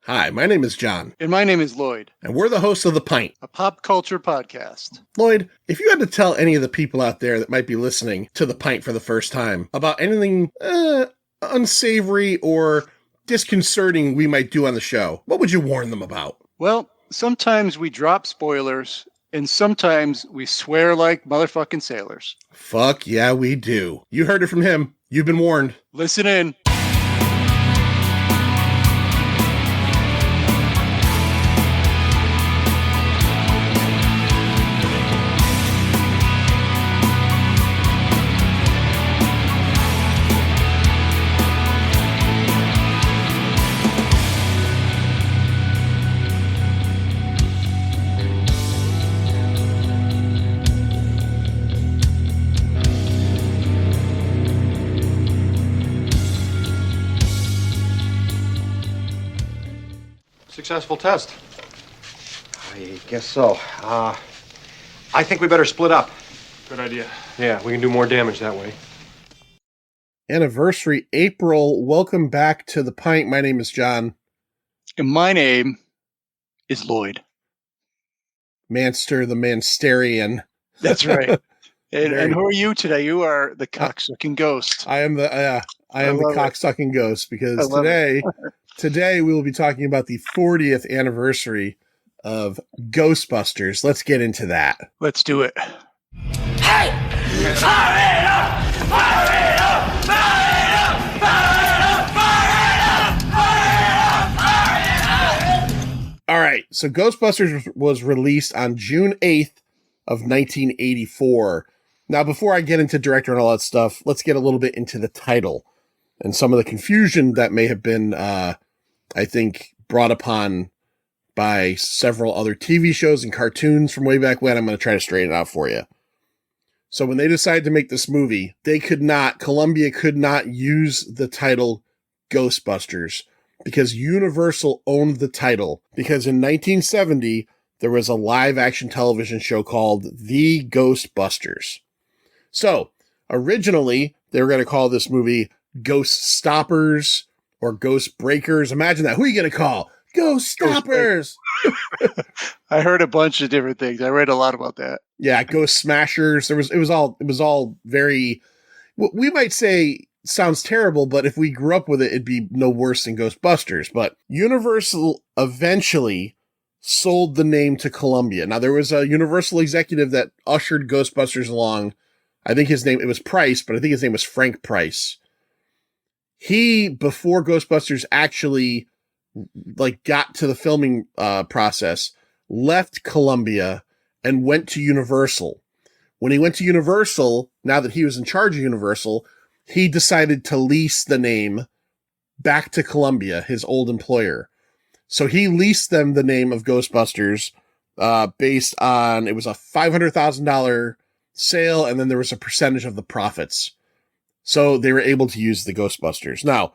Hi, my name is John. And my name is Lloyd. And we're the hosts of The Pint, a pop culture podcast. Lloyd, if you had to tell any of the people out there that might be listening to The Pint for the first time about anything unsavory or disconcerting we might do on the show, what would you warn them about? Well, sometimes we drop spoilers, and sometimes we swear like motherfucking sailors. Fuck yeah, we do. You heard it from him. You've been warned. Listen in. Successful test. I guess so. I think we better split up. Good idea. Yeah, we can do more damage that way. Anniversary April. Welcome back to The Pint. My name is John. And my name is Lloyd. Manster the Mansterian. That's right. And who are you today? You are the cocksucking ghost. I am the cocksucking ghost because today we will be talking about the 40th anniversary of Ghostbusters. Let's get into that. Let's do it. Hey! Fire it up! Fire it up! Fire it up! Fire it up! Fire it up! Fire it up! All right, so Ghostbusters was released on June 8th of 1984. Now, before I get into director and all that stuff, let's get a little bit into the title and some of the confusion that may have been, I think, brought upon by several other TV shows and cartoons from way back when. I'm going to try to straighten it out for you. So when they decided to make this movie, Columbia could not use the title Ghostbusters because Universal owned the title. Because in 1970, there was a live action television show called The Ghostbusters. So originally, they were going to call this movie Ghost Stoppers or Ghost Breakers. Imagine that. Who are you going to call? Ghost Stoppers. I heard a bunch of different things. I read a lot about that. Yeah, Ghost Smashers. It was all very, we might say sounds terrible, but if we grew up with it, it'd be no worse than Ghostbusters. But Universal eventually sold the name to Columbia. Now there was a Universal executive that ushered Ghostbusters along. I think it was Price, but I think his name was Frank Price. He, before Ghostbusters actually got to the filming process, left Columbia and went to Universal. When he went to Universal, now that he was in charge of Universal, he decided to lease the name back to Columbia, his old employer. So he leased them the name of Ghostbusters based on, it was a $500,000 sale, and then there was a percentage of the profits. So they were able to use the Ghostbusters. Now,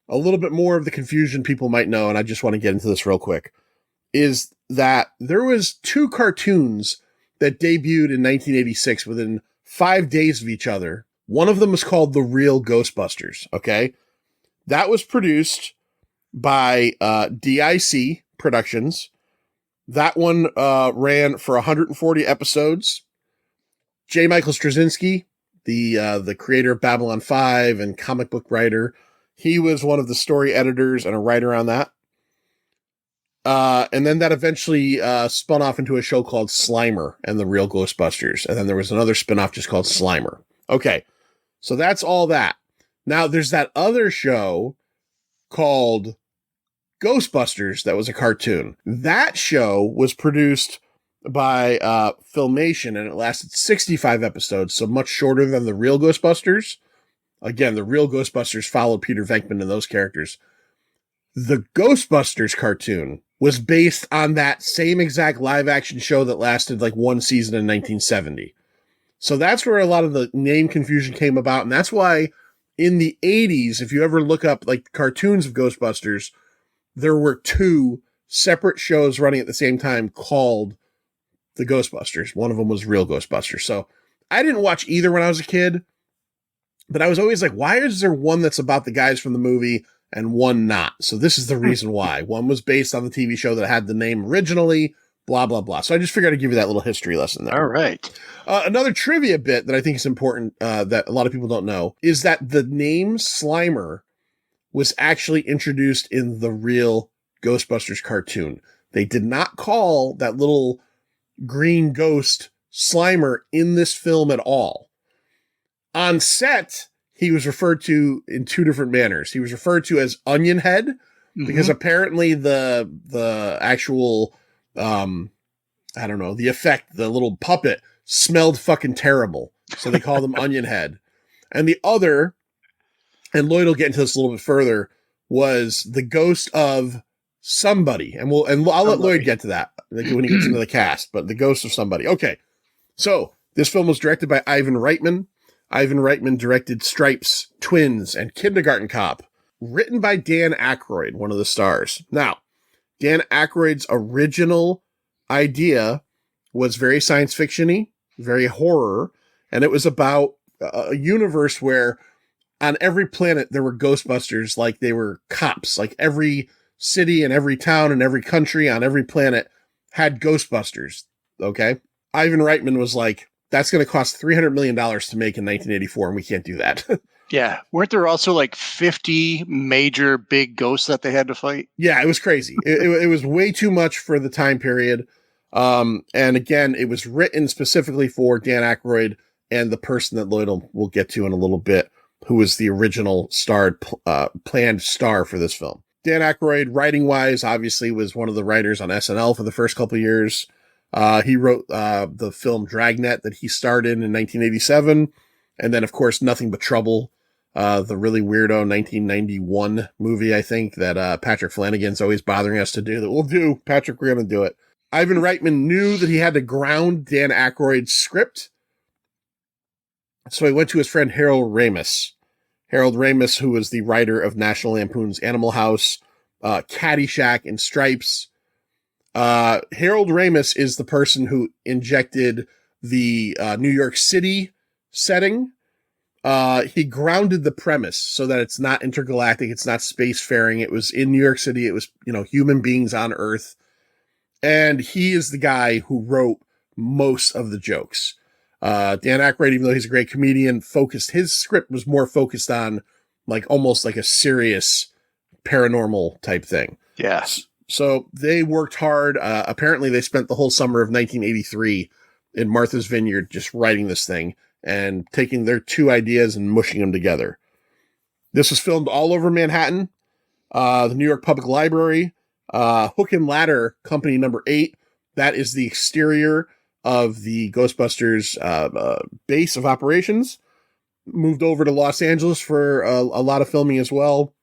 a little bit more of the confusion people might know, and I just want to get into this real quick, is that there was two cartoons that debuted in 1986 within 5 days of each other. One of them was called The Real Ghostbusters, okay? That was produced by DIC Productions. That one ran for 140 episodes. J. Michael Straczynski, the creator of Babylon 5 and comic book writer, he was one of the story editors and a writer on that. And then that eventually spun off into a show called Slimer and the Real Ghostbusters. And then there was another spinoff just called Slimer. Okay, so that's all that. Now, there's that other show called Ghostbusters that was a cartoon. That show was produced by Filmation, and it lasted 65 episodes, so much shorter than the Real Ghostbusters. Again, the Real Ghostbusters followed Peter Venkman and those characters. The Ghostbusters cartoon was based on that same exact live action show that lasted one season in 1970. So that's where a lot of the name confusion came about, and that's why in the 80s, if you ever look up cartoons of Ghostbusters, there were two separate shows running at the same time called The Ghostbusters. One of them was Real Ghostbusters. So I didn't watch either when I was a kid, but I was always like, why is there one that's about the guys from the movie and one not. So this is the reason why. One was based on the TV show that had the name originally, blah, blah, blah. So I just figured I'd give you that little history lesson there. All right. Another trivia bit that I think is important that a lot of people don't know is that the name Slimer was actually introduced in the real Ghostbusters cartoon. They did not call that little green ghost Slimer in this film at all. On set, he was referred to in two different manners. He was referred to as Onion Head because apparently the actual, I don't know, the effect, the little puppet smelled fucking terrible. So they called him Onion Head. And the other, and Lloyd will get into this a little bit further, was the ghost of somebody. And I'll let Lloyd get to that when he gets into the cast, but the ghost of somebody. Okay. So this film was directed by Ivan Reitman. Ivan Reitman directed Stripes, Twins, and Kindergarten Cop. Written by Dan Aykroyd, one of the stars. Now, Dan Aykroyd's original idea was very science fiction-y, very horror, and it was about a universe where on every planet there were Ghostbusters like they were cops. Like every city and every town and every country on every planet had Ghostbusters, okay? Ivan Reitman was like, that's going to cost $300 million to make in 1984, and we can't do that. Yeah. Weren't there also like 50 major big ghosts that they had to fight? Yeah, it was crazy. It was way too much for the time period. And again, it was written specifically for Dan Aykroyd and the person that Lloyd will get to in a little bit, who was the original planned star for this film. Dan Aykroyd, writing-wise, obviously was one of the writers on SNL for the first couple of years. He wrote the film Dragnet that he starred in 1987. And then, of course, Nothing But Trouble, the really weirdo 1991 movie, I think, that Patrick Flanagan's always bothering us to do. That we'll do. Patrick, we're going to do it. Ivan Reitman knew that he had to ground Dan Aykroyd's script. So he went to his friend Harold Ramis. Harold Ramis, who was the writer of National Lampoon's Animal House, Caddyshack, and Stripes. Harold Ramis is the person who injected the New York City setting. He grounded the premise so that it's not intergalactic, it's not spacefaring. It was in New York City. It was, human beings on Earth. And he is the guy who wrote most of the jokes. Dan Aykroyd, even though he's a great comedian, his script was more focused on almost like a serious paranormal type thing. Yes. So they worked hard. Apparently they spent the whole summer of 1983 in Martha's Vineyard just writing this thing and taking their two ideas and mushing them together. This was filmed all over Manhattan, the New York Public Library, Hook and Ladder Company number 8. That is the exterior of the Ghostbusters base of operations. Moved over to Los Angeles for a lot of filming as well.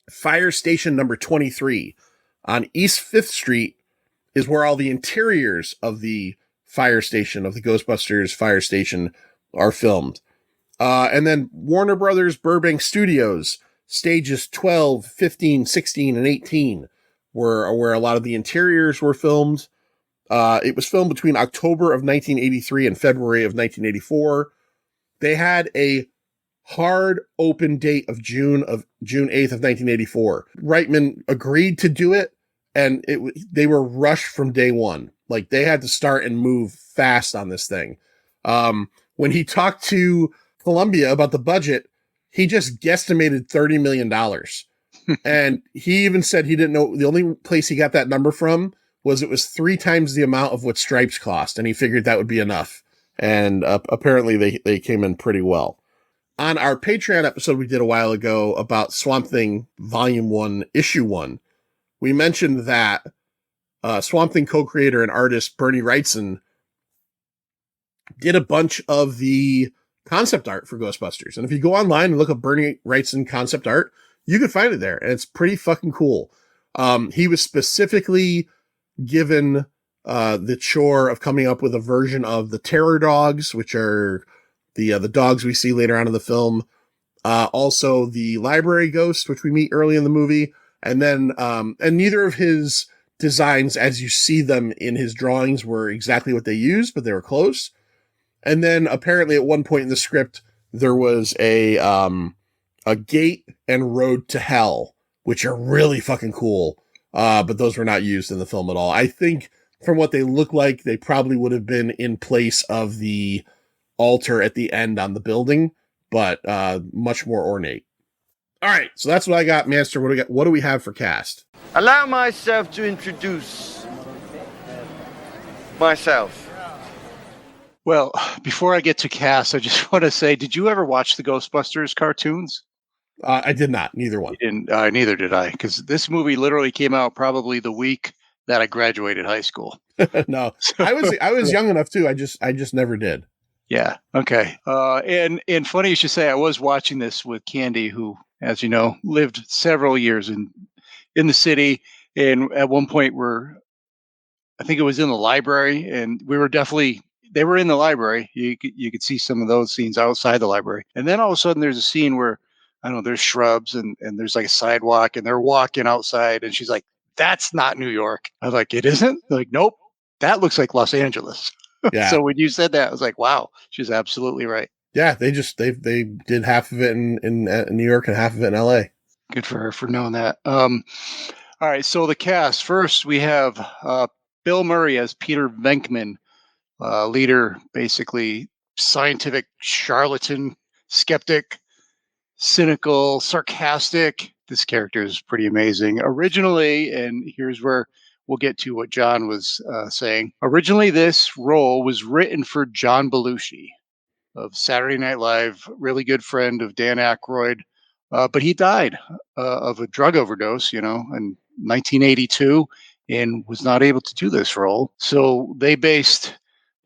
Fire Station number 23 on East 5th Street is where all the interiors of the fire station, of the Ghostbusters fire station, are filmed. And then Warner Brothers Burbank Studios, stages 12, 15, 16, and 18 were where a lot of the interiors were filmed. It was filmed between October of 1983 and February of 1984. They had a hard open date of June 8th of 1984. Reitman agreed to do it, and they were rushed from day one. They had to start and move fast on this thing. When he talked to Columbia about the budget, he just guesstimated $30 million. And he even said he didn't know, the only place he got that number from was it was 3 times the amount of what Stripes cost, and he figured that would be enough. And apparently they came in pretty well. On our Patreon episode we did a while ago about Swamp Thing Volume 1, Issue 1, we mentioned that Swamp Thing co-creator and artist Bernie Wrightson did a bunch of the concept art for Ghostbusters. And if you go online and look up Bernie Wrightson concept art, you can find it there. And it's pretty fucking cool. He was specifically given the chore of coming up with a version of the terror dogs, which are the dogs we see later on in the film. Also the library ghost, which we meet early in the movie. And then, and neither of his designs as you see them in his drawings were exactly what they used, but they were close. And then apparently at one point in the script, there was a A Gate and Road to Hell, which are really fucking cool. But those were not used in the film at all. I think from what they look like, they probably would have been in place of the altar at the end on the building, but much more ornate. All right, so that's what I got, Master. What do we have for cast? Allow myself to introduce myself. Well, before I get to cast, I just want to say, did you ever watch the Ghostbusters cartoons? I did not. Neither one. Neither did I, because this movie literally came out probably the week that I graduated high school. No, I was young enough too. I just never did. Yeah. Okay. And funny you should say, I was watching this with Candy, who, as you know, lived several years in the city, and at one point I think it was in the library, and they were in the library. You could see some of those scenes outside the library, and then all of a sudden there's a scene where, I don't know, there's shrubs and there's like a sidewalk, and they're walking outside, and she's like, "That's not New York." I was like, "It isn't?" They're like, "Nope, that looks like Los Angeles." Yeah. So when you said that, I was like, "Wow, she's absolutely right." Yeah, they did half of it in New York and half of it in L.A. Good for her for knowing that. All right, so the cast. First, we have Bill Murray as Peter Venkman, leader, basically scientific charlatan, skeptic, cynical, sarcastic. This character is pretty amazing. Originally, and here's where we'll get to what John was saying. Originally, this role was written for John Belushi of Saturday Night Live, really good friend of Dan Aykroyd, but he died of a drug overdose, in 1982, and was not able to do this role. So they based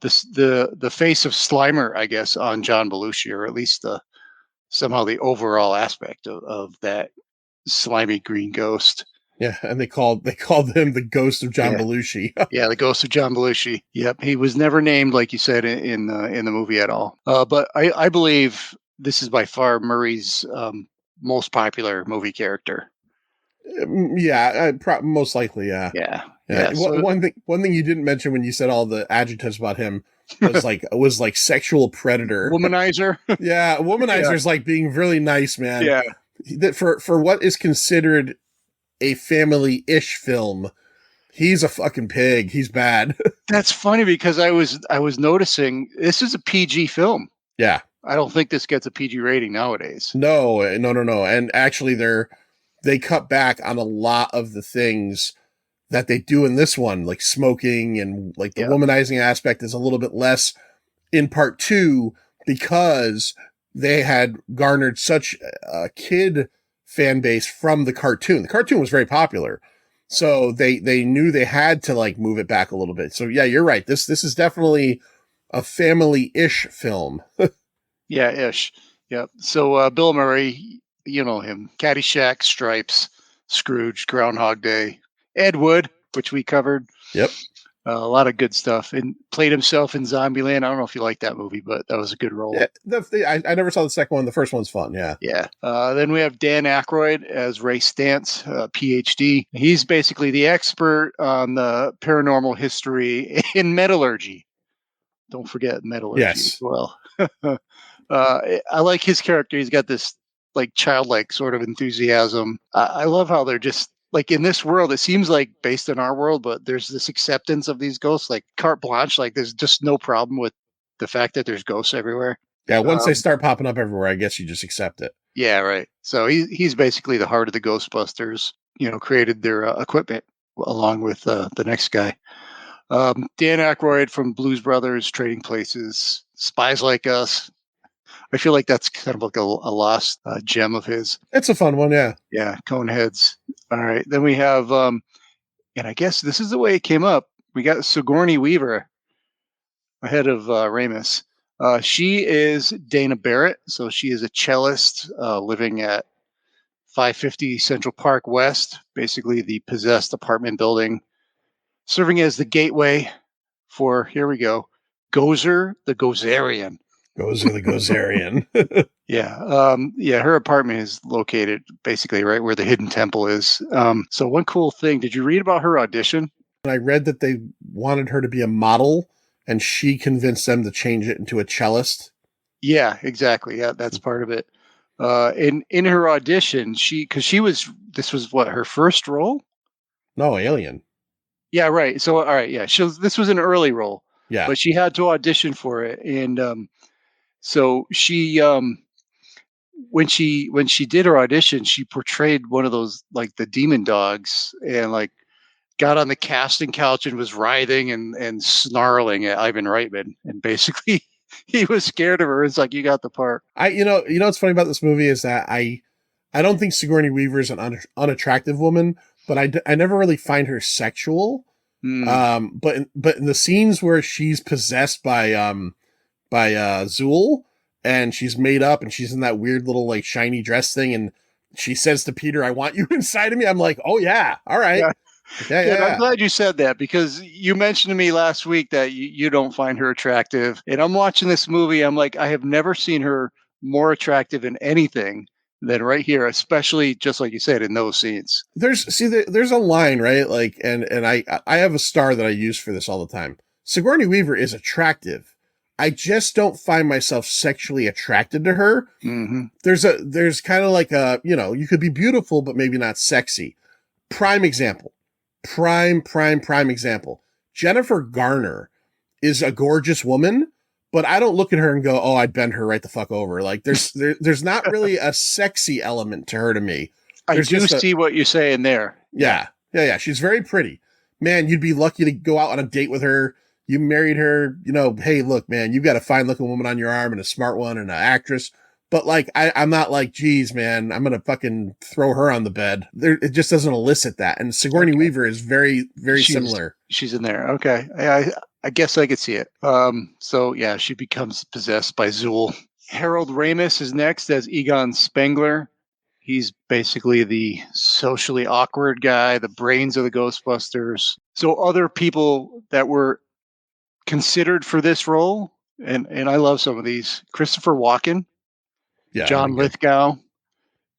the face of Slimer, I guess, on John Belushi, or at least somehow the overall aspect of that slimy green ghost. Yeah, and they called him the ghost of John Belushi. Yeah, the ghost of John Belushi. Yep, he was never named, like you said, in the movie at all. But I believe this is by far Murray's most popular movie character. Yeah, most likely. Yeah. Yeah. So, one thing you didn't mention when you said all the adjectives about him was like sexual predator, womanizer. Yeah, womanizer is like being really nice, man. Yeah. That for what is considered a family-ish film, he's a fucking pig. He's bad. That's funny because I was noticing this is a PG film. Yeah. I don't think this gets a PG rating nowadays. No. And actually they cut back on a lot of the things that they do in this one, like smoking, and like the womanizing aspect is a little bit less in part 2 because they had garnered such a kid fan base from the cartoon. The cartoon was very popular. So they knew they had to like move it back a little bit. So yeah, you're right. This is definitely a family-ish film. Yeah, ish. Yep. So Bill Murray, you know him. Caddyshack, Stripes, Scrooge, Groundhog Day, Ed Wood, which we covered. Yep. A lot of good stuff. And played himself in Zombieland. I don't know if you like that movie, but that was a good role. Yeah, I never saw the second one. The first one's fun. Yeah. Yeah. Then we have Dan Aykroyd as Ray Stantz, PhD. He's basically the expert on the paranormal history in metallurgy. Don't forget metallurgy as well. I like his character. He's got this like childlike sort of enthusiasm. I love how they're just like in this world, it seems like based in our world, but there's this acceptance of these ghosts, like carte blanche. Like there's just no problem with the fact that there's ghosts everywhere. Yeah. Once they start popping up everywhere, I guess you just accept it. Yeah. Right. So he's basically the heart of the Ghostbusters, created their equipment along with the next guy. Dan Aykroyd from Blues Brothers, Trading Places, Spies Like Us. I feel like that's kind of like a lost gem of his. It's a fun one, yeah. Yeah, Coneheads. All right, then we have, and I guess this is the way it came up. We got Sigourney Weaver ahead of Ramis. She is Dana Barrett, so she is a cellist living at 550 Central Park West, basically the possessed apartment building, serving as the gateway for, here we go, Gozer the Gozerian. Gozer the Gozerian. Yeah. Her apartment is located basically right where the hidden temple is. So one cool thing, did you read about her audition? I read that they wanted her to be a model and she convinced them to change it into a cellist. Yeah, exactly. Yeah, that's part of it. In her audition, this was what, her first role? No, Alien. Yeah, right. So, all right, yeah, this was an early role, Yeah. but she had to audition for it, and so she when she did her audition, she portrayed one of those like the demon dogs, and like got on the casting couch and was writhing and snarling at Ivan Reitman, and basically he was scared of her. It's like, you got the part. You know what's funny about this movie is that I don't think Sigourney Weaver is an unattractive woman, but I never really find her sexual. But in the scenes where she's possessed by Zool, and she's made up and she's in that weird little like shiny dress thing, and she says to Peter, "I want you inside of me." I'm like, "Oh yeah, all right." Yeah. Yeah. I'm glad you said that, because you mentioned to me last week that you don't find her attractive. And I'm watching this movie. I'm like, I have never seen her more attractive in anything than right here, especially just like you said, in those scenes. There's a line, right? Like, and I have a star that I use for this all the time. Sigourney Weaver is attractive. I just don't find myself sexually attracted to her. Mm-hmm. There's kind of like you could be beautiful, but maybe not sexy. Prime example. Prime example. Jennifer Garner is a gorgeous woman, but I don't look at her and go, "Oh, I'd bend her right the fuck over." Like there's not really a sexy element to her to me. I do see what you're saying there. Yeah. She's very pretty. Man, you'd be lucky to go out on a date with her. You married her, hey, look, man, you've got a fine looking woman on your arm and a smart one and an actress. But like, I'm not like, geez, man, I'm going to fucking throw her on the bed. It just doesn't elicit that. And Sigourney Weaver is very, very similar. She's in there. Okay. I guess I could see it. So yeah, she becomes possessed by Zool. Harold Ramis is next as Egon Spengler. He's basically the socially awkward guy, the brains of the Ghostbusters. So other people that were considered for this role, and I love some of these: Christopher Walken, John Lithgow,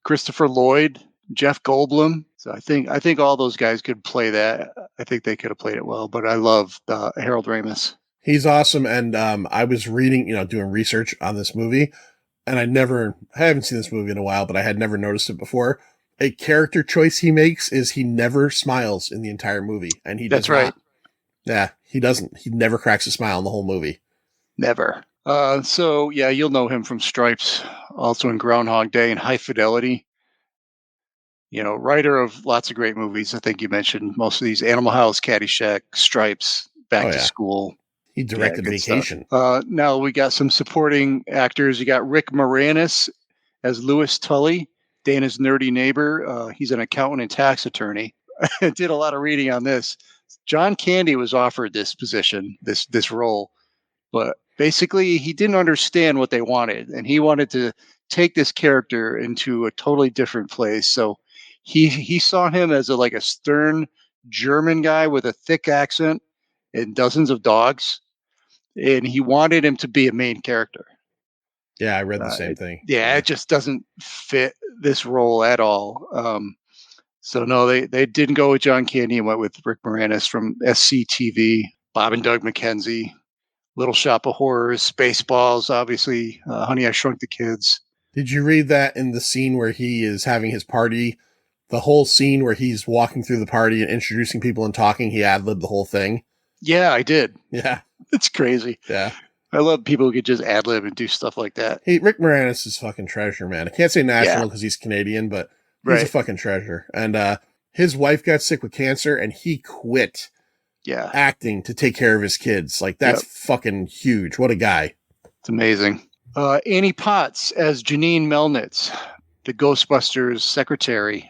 Christopher Lloyd, Jeff Goldblum. So I think all those guys could play that. I think they could have played it well, but I love Harold Ramis. He's awesome. And I was reading, doing research on this movie, and I haven't seen this movie in a while, but I had never noticed it before. A character choice he makes is he never smiles in the entire movie. And he does. That's right. Not. Yeah, he doesn't. He never cracks a smile in the whole movie. Never. So yeah, you'll know him from Stripes, also in Groundhog Day and High Fidelity. Writer of lots of great movies. I think you mentioned most of these: Animal House, Caddyshack, Stripes, Back to School. He directed Vacation. Now we got some supporting actors. You got Rick Moranis as Louis Tully, Dana's nerdy neighbor. He's an accountant and tax attorney. I did a lot of reading on this. John Candy was offered this position, this role, but basically he didn't understand what they wanted, and he wanted to take this character into a totally different place. So he saw him as a stern German guy with a thick accent and dozens of dogs, and he wanted him to be a main character. Yeah, I read the same thing. Yeah, it just doesn't fit this role at all. So no, they didn't go with John Candy and went with Rick Moranis from SCTV, Bob and Doug McKenzie, Little Shop of Horrors, Spaceballs, obviously, Honey, I Shrunk the Kids. Did you read that in the scene where he is having his party? The whole scene where he's walking through the party and introducing people and talking, he ad-libbed the whole thing. Yeah, I did. Yeah. It's crazy. Yeah. I love people who could just ad-lib and do stuff like that. Hey, Rick Moranis is fucking treasure, man. I can't say national because he's Canadian, but he's a fucking treasure. And his wife got sick with cancer, and he quit acting to take care of his kids. Like, that's fucking huge. What a guy. It's amazing. Annie Potts as Janine Melnitz, the Ghostbusters secretary.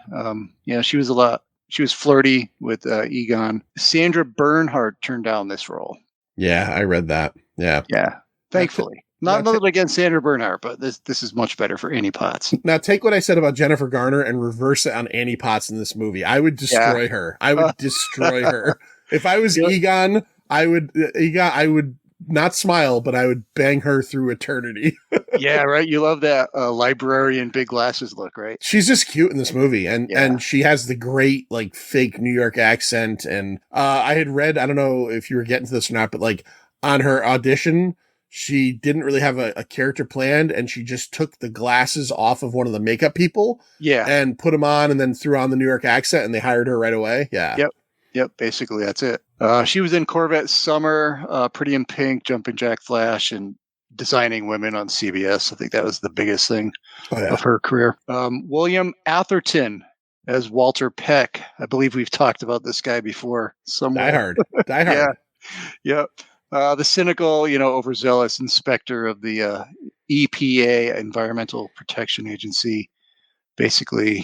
She was flirty with Egon. Sandra Bernhard turned down this role. Yeah, I read that. Yeah. Yeah. Thankfully. Nothing against Sandra Bernhard, but this is much better for Annie Potts. Now, take what I said about Jennifer Garner and reverse it on Annie Potts in this movie. I would destroy her. I would destroy her. If I was Egon, I would not smile, but I would bang her through eternity. Yeah, right. You love that librarian, big glasses look, right? She's just cute in this movie, and she has the great fake New York accent. And I had read, I don't know if you were getting to this or not, but on her audition, she didn't really have a character planned, and she just took the glasses off of one of the makeup people Yeah. and put them on and then threw on the New York accent, and they hired her right away. Yeah. Yep. Basically, that's it. She was in Corvette Summer, Pretty in Pink, Jumping Jack Flash, and Designing Women on CBS. I think that was the biggest thing of her career. William Atherton as Walter Peck. I believe we've talked about this guy before somewhere. Die Hard. Yeah. The cynical, overzealous inspector of the EPA, Environmental Protection Agency. Basically,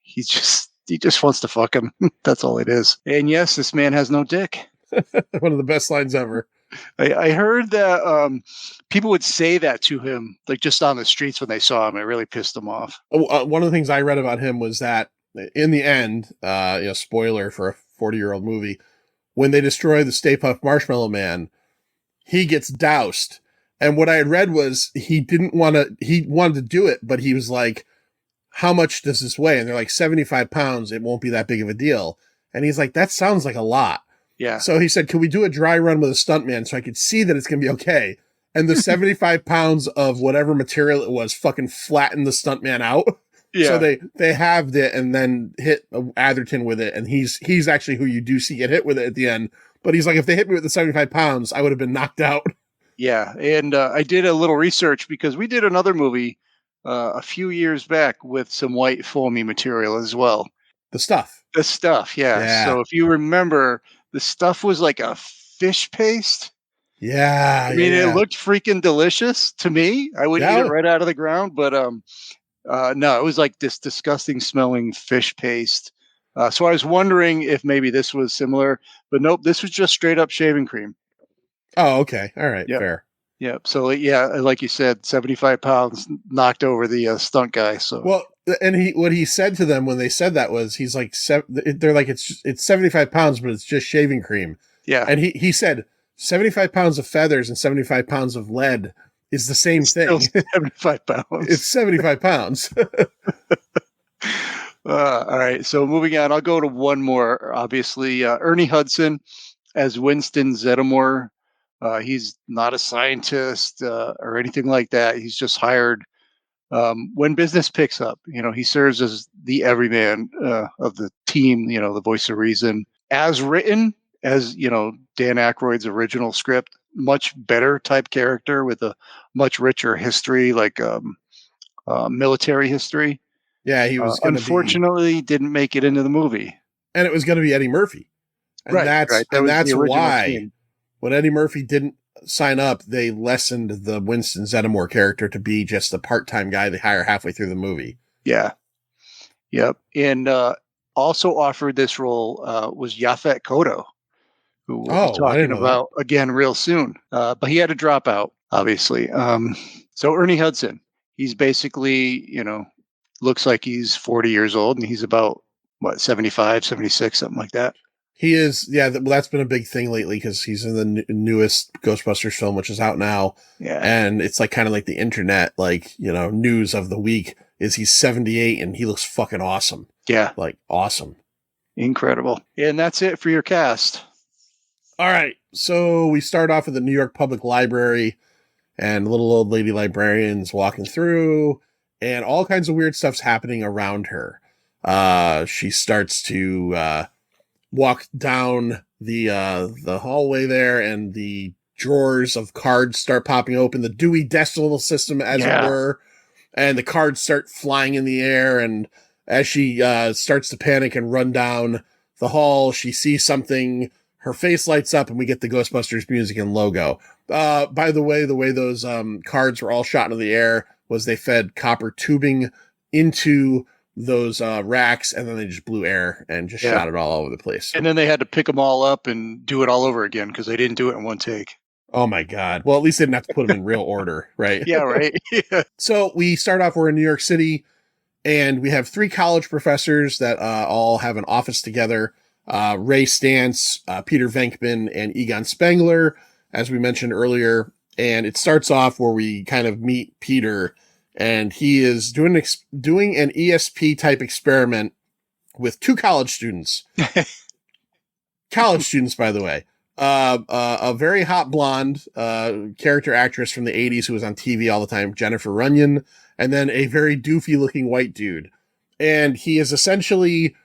he just wants to fuck him. That's all it is. And yes, this man has no dick. One of the best lines ever. I heard that people would say that to him, like just on the streets when they saw him. It really pissed him off. One of the things I read about him was that in the end, spoiler for a 40-year-old movie, when they destroy the Stay Puft Marshmallow Man, he gets doused. And what I had read was he wanted to do it, but he was like, how much does this weigh? And they're like, 75 pounds. It won't be that big of a deal. And he's like, that sounds like a lot. Yeah. So he said, can we do a dry run with a stuntman so I could see that it's going to be okay? And the 75 pounds of whatever material it was fucking flattened the stuntman out. Yeah. So they halved it and then hit Atherton with it. And he's actually who you do see get hit with it at the end. But he's like, if they hit me with the 75 pounds, I would have been knocked out. Yeah. And I did a little research because we did another movie a few years back with some white foamy material as well. The Stuff. Yeah. So if you remember, the Stuff was like a fish paste. Yeah. I mean, it looked freaking delicious to me. I would eat it right out of the ground, but no, it was like this disgusting smelling fish paste. So I was wondering if maybe this was similar, but nope, this was just straight up shaving cream. Oh, okay. All right. Yep. Fair. Yep. So yeah, like you said, 75 pounds knocked over the stunt guy. So well, and what he said to them when they said that was, he's like, they're like, it's 75 pounds, but it's just shaving cream. Yeah. And he said 75 pounds of feathers and 75 pounds of lead is the same thing. 75 pounds. It's 75 pounds. All right. So moving on, I'll go to one more. Obviously, Ernie Hudson as Winston Zeddemore. He's not a scientist or anything like that. He's just hired when business picks up. He serves as the everyman of the team, the voice of reason. As written, as, Dan Aykroyd's original script, much better type character with a much richer history, like military history. Yeah, he was unfortunately didn't make it into the movie. And it was going to be Eddie Murphy. And right. That's why team. When Eddie Murphy didn't sign up, they lessened the Winston Zeddemore character to be just the part-time guy they hire halfway through the movie. Yeah. Yep. And also offered this role was Yaphet Kotto, who we'll be talking about again real soon. But he had to drop out, obviously. So Ernie Hudson, he's basically, looks like he's 40 years old, and he's about, 75, 76, something like that. He is, yeah. Well, that's been a big thing lately because he's in the newest Ghostbusters film, which is out now. Yeah, and it's like kind of like the internet, news of the week is he's 78 and he looks fucking awesome. Yeah, like awesome, incredible. And that's it for your cast. All right, so we start off at the New York Public Library, and little old lady librarian's walking through, and all kinds of weird stuff's happening around her. She starts to walk down the hallway there, and the drawers of cards start popping open, the Dewey Decimal System, as it were, and the cards start flying in the air. And as she starts to panic and run down the hall, she sees something, her face lights up, and we get the Ghostbusters music and logo. By the way those cards were all shot into the air was they fed copper tubing into those racks, and then they just blew air and just shot it all over the place. And then they had to pick them all up and do it all over again because they didn't do it in one take. Oh my God. Well, at least they didn't have to put them in real order, right? Yeah, right. Yeah. So we start off, we're in New York City, and we have 3 college professors that all have an office together. Ray Stantz, Peter Venkman, and Egon Spengler, as we mentioned earlier. And it starts off where we kind of meet Peter, and he is doing an ESP type experiment with 2 college students. College students, by the way. a very hot blonde character actress from the 80s who was on TV all the time, Jennifer Runyon, and then a very doofy looking white dude. And he is essentially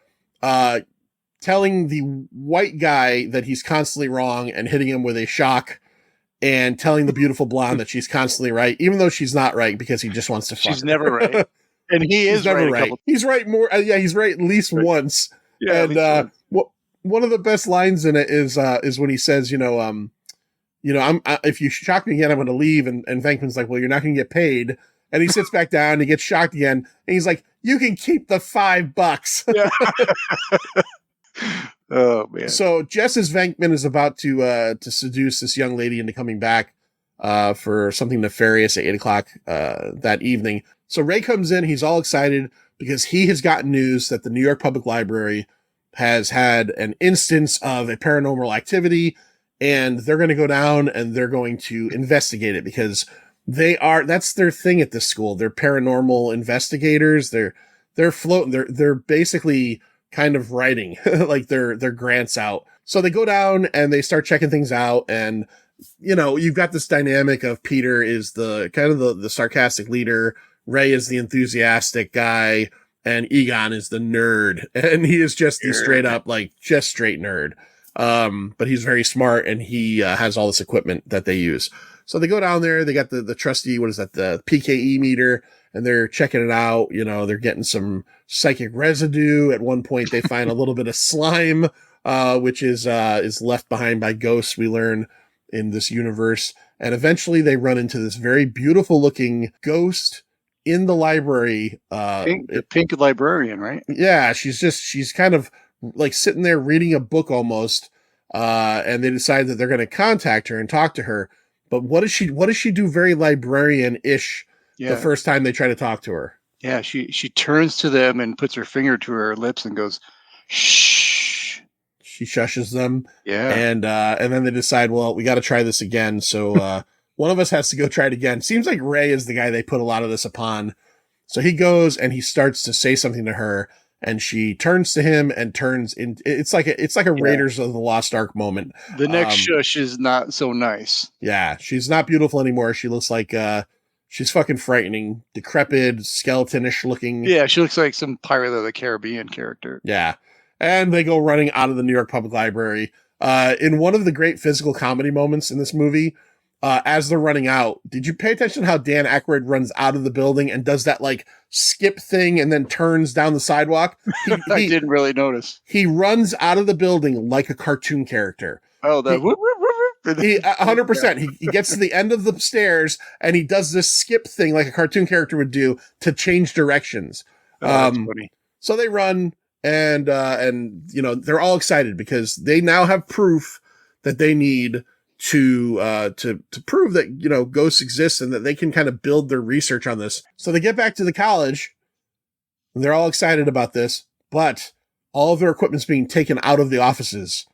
telling the white guy that he's constantly wrong and hitting him with a shock, and telling the beautiful blonde that she's constantly right, even though she's not right because he just wants to fuck She's her. never right. And he is never right. He's right more. He's right at least once. Yeah, And one of the best lines in it is when he says, if you shock me again, I'm going to leave. And Venkman's like, well, you're not going to get paid. And he sits back down and he gets shocked again. And he's like, you can keep the $5. Yeah. Oh man. So just as Venkman is about to seduce this young lady into coming back for something nefarious at 8:00 that evening. So Ray comes in, he's all excited because he has gotten news that the New York Public Library has had an instance of a paranormal activity, and they're going to go down and they're going to investigate it because that's their thing at this school. They're paranormal investigators. They're floating. They're basically kind of writing like their grants out. So they go down and they start checking things out. And, you've got this dynamic of Peter is the kind of the sarcastic leader. Ray is the enthusiastic guy, and Egon is the nerd. And he is just the straight up, just straight nerd. But he's very smart, and he has all this equipment that they use. So they go down there, they got the trusty, the PKE meter, and they're checking it out. They're getting some psychic residue. At one point, they find a little bit of slime, which is left behind by ghosts, we learn in this universe. And eventually they run into this very beautiful looking ghost in the library. The pink librarian, right? Yeah, she's kind of like sitting there reading a book almost. And they decide that they're going to contact her and talk to her. But what does she do very librarian-ish the first time they try to talk to her? Yeah, she turns to them and puts her finger to her lips and goes, shh. She shushes them. Yeah. And then they decide, well, we got to try this again. So one of us has to go try it again. Seems like Ray is the guy they put a lot of this upon. So he goes and he starts to say something to her, and she turns to him and turns in. It's like a Raiders of the Lost Ark moment. The next shush is not so nice. Yeah, she's not beautiful anymore. She looks like she's fucking frightening, decrepit, skeletonish looking. Yeah, she looks like some Pirate of the Caribbean character. Yeah, and they go running out of the New York Public Library. In one of the great physical comedy moments in this movie, as they're running out, did you pay attention to how Dan Aykroyd runs out of the building and does that skip thing and then turns down the sidewalk? I didn't really notice. He runs out of the building like a cartoon character. Oh, that whoop, whoop, whoop, whoop. 100%. He gets to the end of the stairs and he does this skip thing like a cartoon character would do to change directions. Oh, that's funny. So they run and they're all excited because they now have proof that they need to prove that, ghosts exist and that they can kind of build their research on this. So they get back to the college and they're all excited about this, but all of their equipment's being taken out of the offices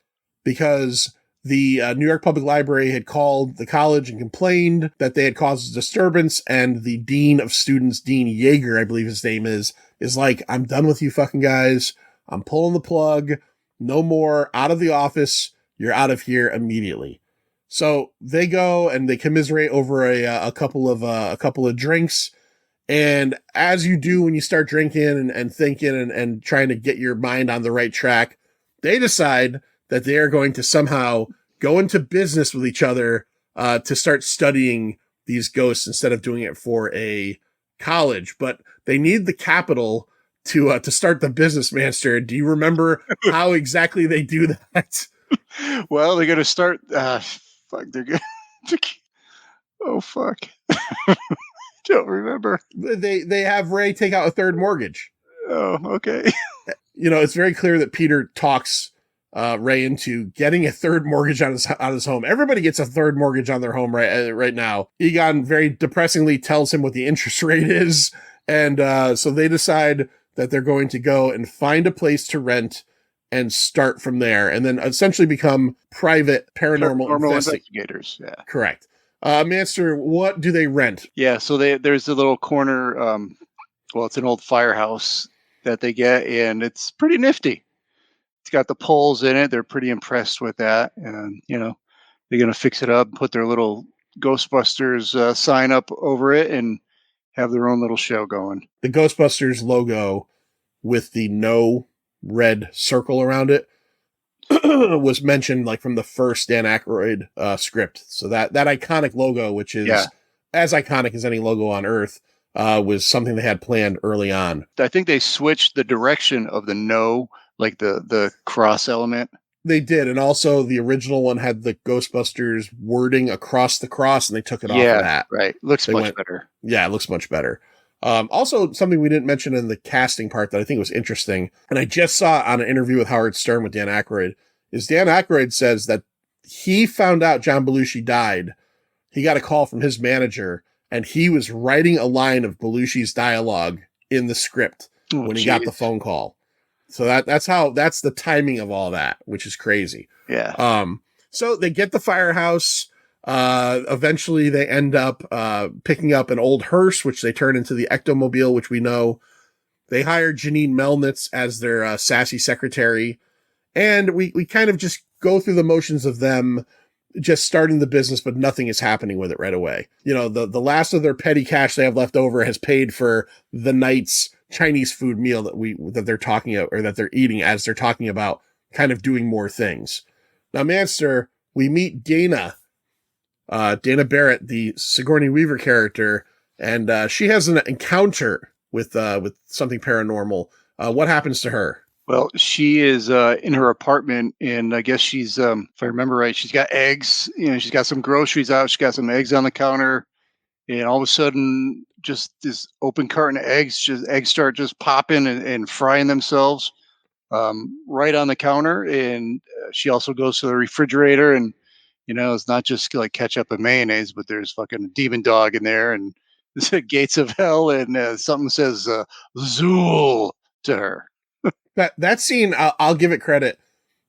because the New York Public Library had called the college and complained that they had caused a disturbance. And the dean of students, Dean Yeager, I believe his name is like, I'm done with you fucking guys. I'm pulling the plug. No more. Out of the office. You're out of here immediately. So they go and they commiserate over a couple of drinks. And as you do when you start drinking and thinking and trying to get your mind on the right track, they decide that they are going to somehow go into business with each other to start studying these ghosts instead of doing it for a college. But they need the capital to start the business, Manster. Do you remember how exactly they do that? Well, they're going to start... fuck, they're good. Oh, fuck. Don't remember. They have Ray take out a third mortgage. Oh, okay. It's very clear that Peter talks Ray into getting a third mortgage on his home. Everybody gets a third mortgage on their home right now. Egon very depressingly tells him what the interest rate is. And so they decide that they're going to go and find a place to rent and start from there, and then essentially become private paranormal investigators. Yeah, correct. Manster, what do they rent? Yeah, so there's a little corner. It's an old firehouse that they get, and it's pretty nifty. It's got the poles in it. They're pretty impressed with that, and they're gonna fix it up, put their little Ghostbusters sign up over it, and have their own little show going. The Ghostbusters logo with the no red circle around it was mentioned like from the first Dan Aykroyd script. So that iconic logo, which is as iconic as any logo on Earth, was something they had planned early on. I think they switched the direction of the no, like the cross element. They did, and also the original one had the Ghostbusters wording across the cross, and they took it off of that. Right. Looks much better. Yeah, it looks much better. Also, something we didn't mention in the casting part that I think was interesting, and I just saw on an interview with Howard Stern with Dan Aykroyd, is Dan Aykroyd says that he found out John Belushi died. He got a call from his manager, and he was writing a line of Belushi's dialogue in the script when he got the phone call. So that's the timing of all that, which is crazy. Yeah. So they get the firehouse. Eventually they end up picking up an old hearse, which they turn into the Ectomobile, which we know. They hire Janine Melnitz as their sassy secretary. And we kind of just go through the motions of them just starting the business, but nothing is happening with it right away. The last of their petty cash they have left over has paid for the night's Chinese food meal that they're talking about, or that they're eating as they're talking about kind of doing more things. Now, Manster, we meet Dana Barrett, the Sigourney Weaver character, and she has an encounter with something paranormal. What happens to her? Well, she is in her apartment, and I guess she's, if I remember right, she's got eggs. She's got some groceries out. She's got some eggs on the counter, and all of a sudden, just this open carton of eggs, eggs start just popping and frying themselves right on the counter. And she also goes to the refrigerator, and it's not just like ketchup and mayonnaise, but there's fucking demon dog in there, and the gates of hell, and something says Zool to her. That scene, I'll give it credit.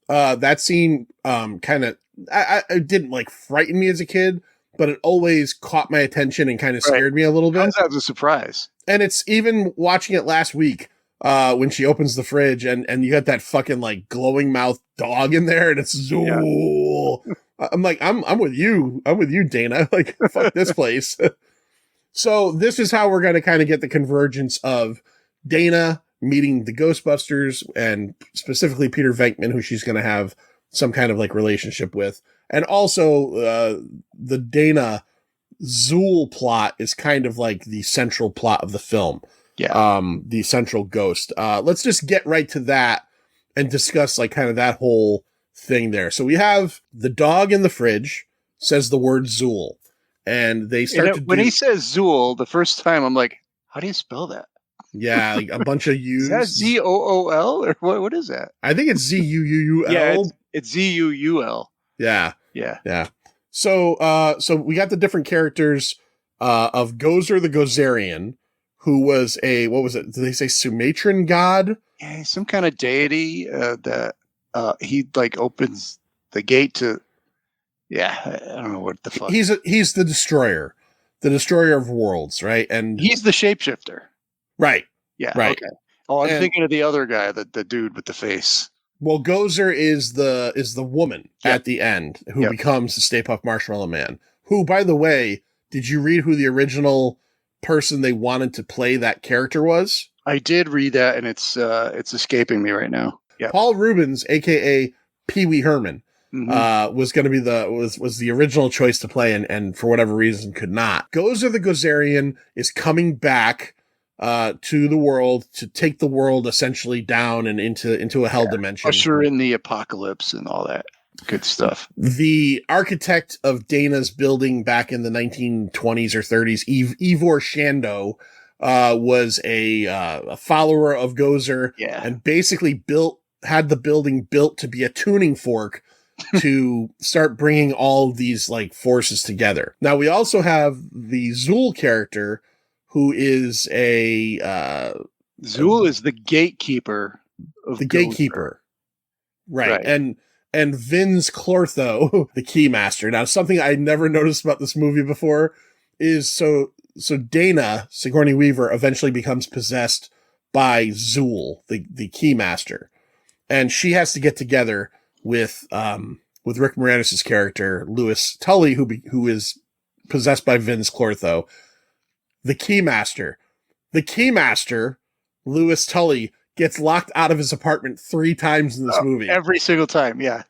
That scene kind of, I didn't like frighten me as a kid, but it always caught my attention and kind of scared me a little bit. That was a surprise. And it's even watching it last week when she opens the fridge and you got that fucking like glowing mouth dog in there, and it's Zool. Yeah. I'm like, I'm with you. I'm with you, Dana. Like, fuck this place. So this is how we're going to kind of get the convergence of Dana meeting the Ghostbusters, and specifically Peter Venkman, who she's going to have some kind of like relationship with. And also the Dana Zool plot is kind of like the central plot of the film. Yeah. The central ghost. Let's just get right to that and discuss like kind of that whole thing there. So we have the dog in the fridge says the word Zool, and they start when he says Zool, the first time I'm like, how do you spell that? Yeah, like a bunch of U's. Is that Zool or what is that? I think it's Zuul. Yeah, it's Zuul. Yeah. Yeah. So we got the different characters of Gozer the Gozerian, who was what was it? Did they say Sumatran god? Yeah, some kind of deity that he like opens the gate to. Yeah, I don't know what the fuck. He's the destroyer of worlds, right? And he's the shapeshifter. Right. Yeah. Right. Okay. Oh, I'm thinking of the other guy, the dude with the face. Well, Gozer is the woman at the end who becomes the Stay Puft Marshmallow Man. Who, by the way, did you read who the original person they wanted to play that character was? I did read that, and it's escaping me right now. Yeah. Paul Rubens, aka Pee Wee Herman, was going to be was the original choice to play, and for whatever reason could not. Gozer the Gozerian is coming back to the world to take the world essentially down and into a hell dimension. Usher in the apocalypse and all that good stuff. The architect of Dana's building back in the 1920s or 30s, Ivor Shando, was a follower of Gozer, and basically had the building built to be a tuning fork to start bringing all these like forces together. Now we also have the Zool character, who is Zool is the gatekeeper of the Gozer. gatekeeper. Right. And Vince Clortho, the keymaster. Now, something I never noticed about this movie before is so Dana, Sigourney Weaver, eventually becomes possessed by Zool, the keymaster. and she has to get together with Rick Moranis' character, Louis Tully, who is possessed by Vince Clortho, the Keymaster. The Keymaster, Louis Tully, gets locked out of his apartment 3 times in this movie. Every single time, yeah.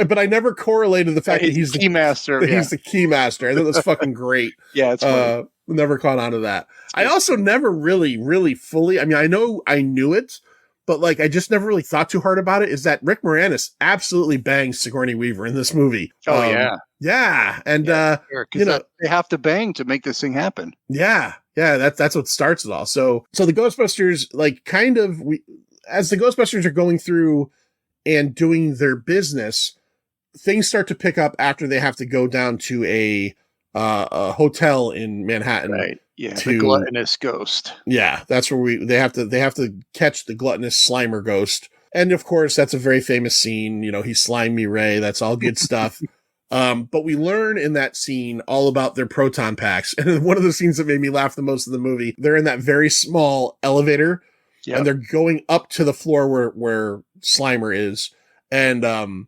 But I never correlated the fact that he's the Keymaster. He's the Keymaster. I thought that's fucking great. Yeah, it's funny. Never caught on to that. I also never really fully, I mean, I know I knew it, but like, I just never really thought too hard about it, is that Rick Moranis absolutely bangs Sigourney Weaver in this movie. Oh, yeah. Yeah. And, sure, you know, they have to bang to make this thing happen. Yeah. Yeah. That's what starts it all. So the Ghostbusters, like, kind of, as the Ghostbusters are going through and doing their business, things start to pick up after they have to go down to a hotel in Manhattan. Right. Yeah. The gluttonous ghost. Yeah. That's where they have to catch the gluttonous Slimer ghost. And of course, that's a very famous scene. You know, he slimed me, Ray. That's all good stuff. But we learn in that scene all about their proton packs. And one of the scenes that made me laugh the most in the movie, they're in that very small elevator. Yep. And they're going up to the floor where Slimer is. And,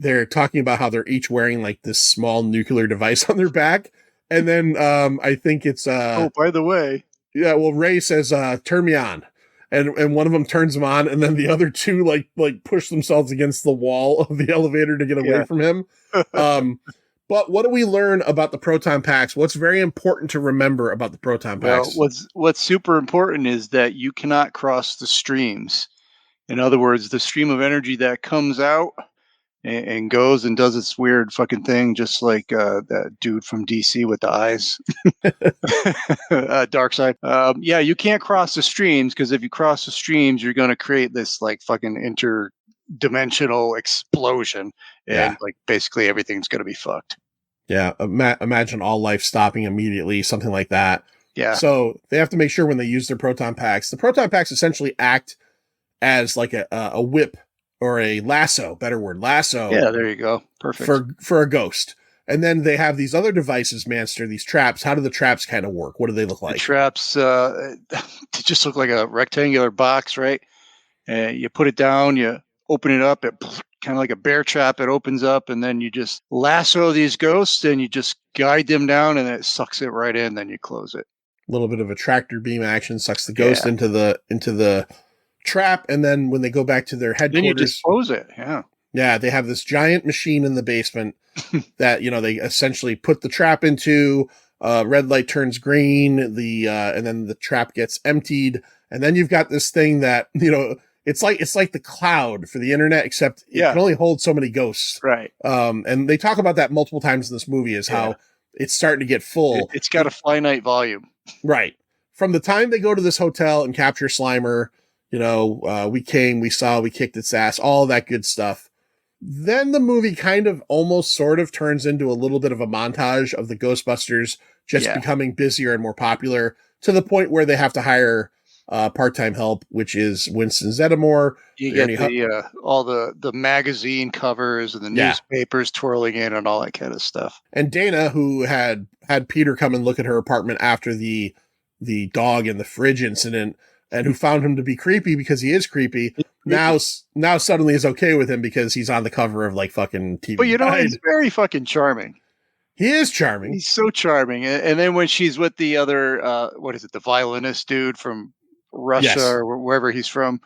they're talking about how they're each wearing like this small nuclear device on their back. And then, I think it's, oh, by the way, yeah, well, Ray says, turn me on. And one of them turns him on, and then the other two like push themselves against the wall of the elevator to get away from him. But what do we learn about the proton packs? What's very important to remember about the proton packs? Well, what's super important is that you cannot cross the streams. In other words, the stream of energy that comes out and goes and does its weird fucking thing, just like that dude from DC with the eyes, Dark Side. Yeah, you can't cross the streams, because if you cross the streams, you're going to create this like fucking interdimensional explosion, and like basically everything's going to be fucked. Yeah, imagine all life stopping immediately, something like that. Yeah. So they have to make sure when they use their proton packs, the proton packs essentially act as like a whip. Or a lasso, better word, lasso. Yeah, there you go. Perfect. For a ghost. And then they have these other devices, Manster, these traps. How do the traps kind of work? What do they look like? The traps, they just look like a rectangular box, right? You put it down, you open it up, it kind of like a bear trap, it opens up, and then you just lasso these ghosts, and you just guide them down, and it sucks it right in, then you close it. A little bit of a tractor beam action, sucks the ghost into the trap, and then when they go back to their headquarters, then you dispose it. Yeah, they have this giant machine in the basement that, you know, they essentially put the trap into. Red light turns green, and then the trap gets emptied, and then you've got this thing that, you know, it's like the cloud for the internet, except it can only hold so many ghosts. Right. And they talk about that multiple times in this movie, is how it's starting to get full. It's got a finite volume. Right. From the time they go to this hotel and capture Slimer, you know, we came, we saw, we kicked its ass, all that good stuff. Then the movie kind of almost sort of turns into a little bit of a montage of the Ghostbusters just becoming busier and more popular, to the point where they have to hire part-time help, which is Winston Zeddemore. You get all the magazine covers and the newspapers twirling in and all that kind of stuff. And Dana, who had Peter come and look at her apartment after the dog in the fridge incident, and who found him to be creepy because he is creepy, now suddenly is okay with him because he's on the cover of like fucking TV. But you know, he's very fucking charming. He is charming. He's so charming. And then when she's with the other, the violinist dude from Russia or wherever he's from,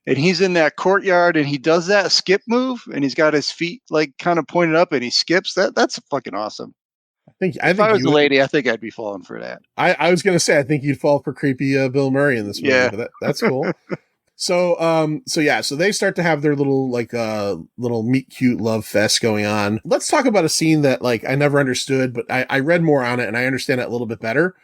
and he's in that courtyard and he does that skip move and he's got his feet like kind of pointed up and he skips, that's fucking awesome. If I was a lady, I think I'd be falling for that. I was going to say, I think you'd fall for creepy Bill Murray in this movie, but that's cool. So they start to have their little meet cute love fest going on. Let's talk about a scene that like I never understood, but I read more on it and I understand it a little bit better.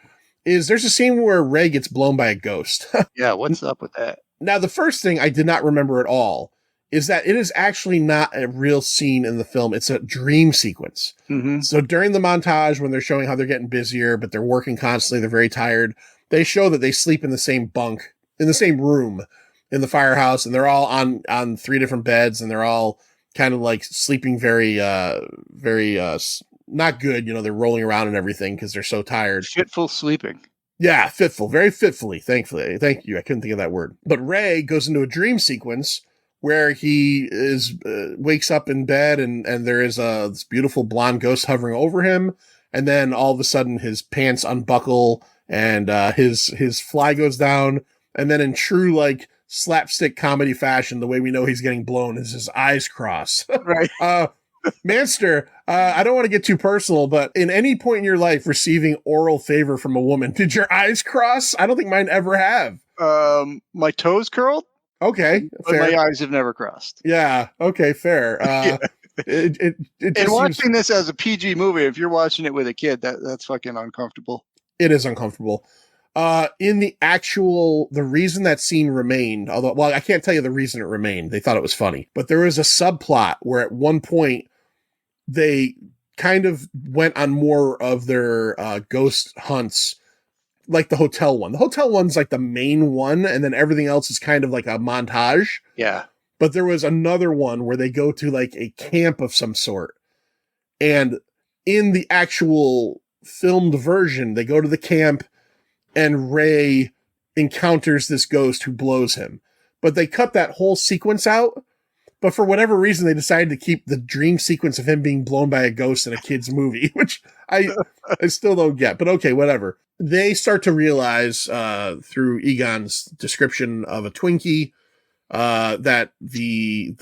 There's a scene where Ray gets blown by a ghost. Yeah, what's up with that? Now, the first thing I did not remember at all is that it is actually not a real scene in the film. It's a dream sequence. Mm-hmm. So during the montage, when they're showing how they're getting busier, but they're working constantly, they're very tired, they show that they sleep in the same bunk, in the same room in the firehouse, and they're all on 3 different beds, and they're all kind of like sleeping very not good. You know, they're rolling around and everything because they're so tired. Fitful sleeping. Yeah, fitful, very fitfully, thankfully. Thank you. I couldn't think of that word. But Ray goes into a dream sequence where he is wakes up in bed and there is this beautiful blonde ghost hovering over him, and then all of a sudden his pants unbuckle and his fly goes down, and then in true like slapstick comedy fashion, the way we know he's getting blown is his eyes cross. Right. Manster, I don't want to get too personal, but in any point in your life receiving oral favor from a woman, did your eyes cross? I don't think mine ever have. My toes curled, Okay, but fair. my eyes have never crossed. Yeah, okay, fair. It And just watching seems, this as a PG movie, if you're watching it with a kid, that's fucking uncomfortable. it is uncomfortable. In the reason that scene remained, although, well, I can't tell you the reason it remained. They thought it was funny, but there was a subplot where at one point they kind of went on more of their ghost hunts, like the hotel one. The hotel one's like the main one, and then everything else is kind of like a montage. Yeah. But there was another one where they go to like a camp of some sort. And in the actual filmed version, they go to the camp and Ray encounters this ghost who blows him. But they cut that whole sequence out. But for whatever reason, they decided to keep the dream sequence of him being blown by a ghost in a kid's movie, which I still don't get. But okay, whatever. They start to realize through Egon's description of a Twinkie that the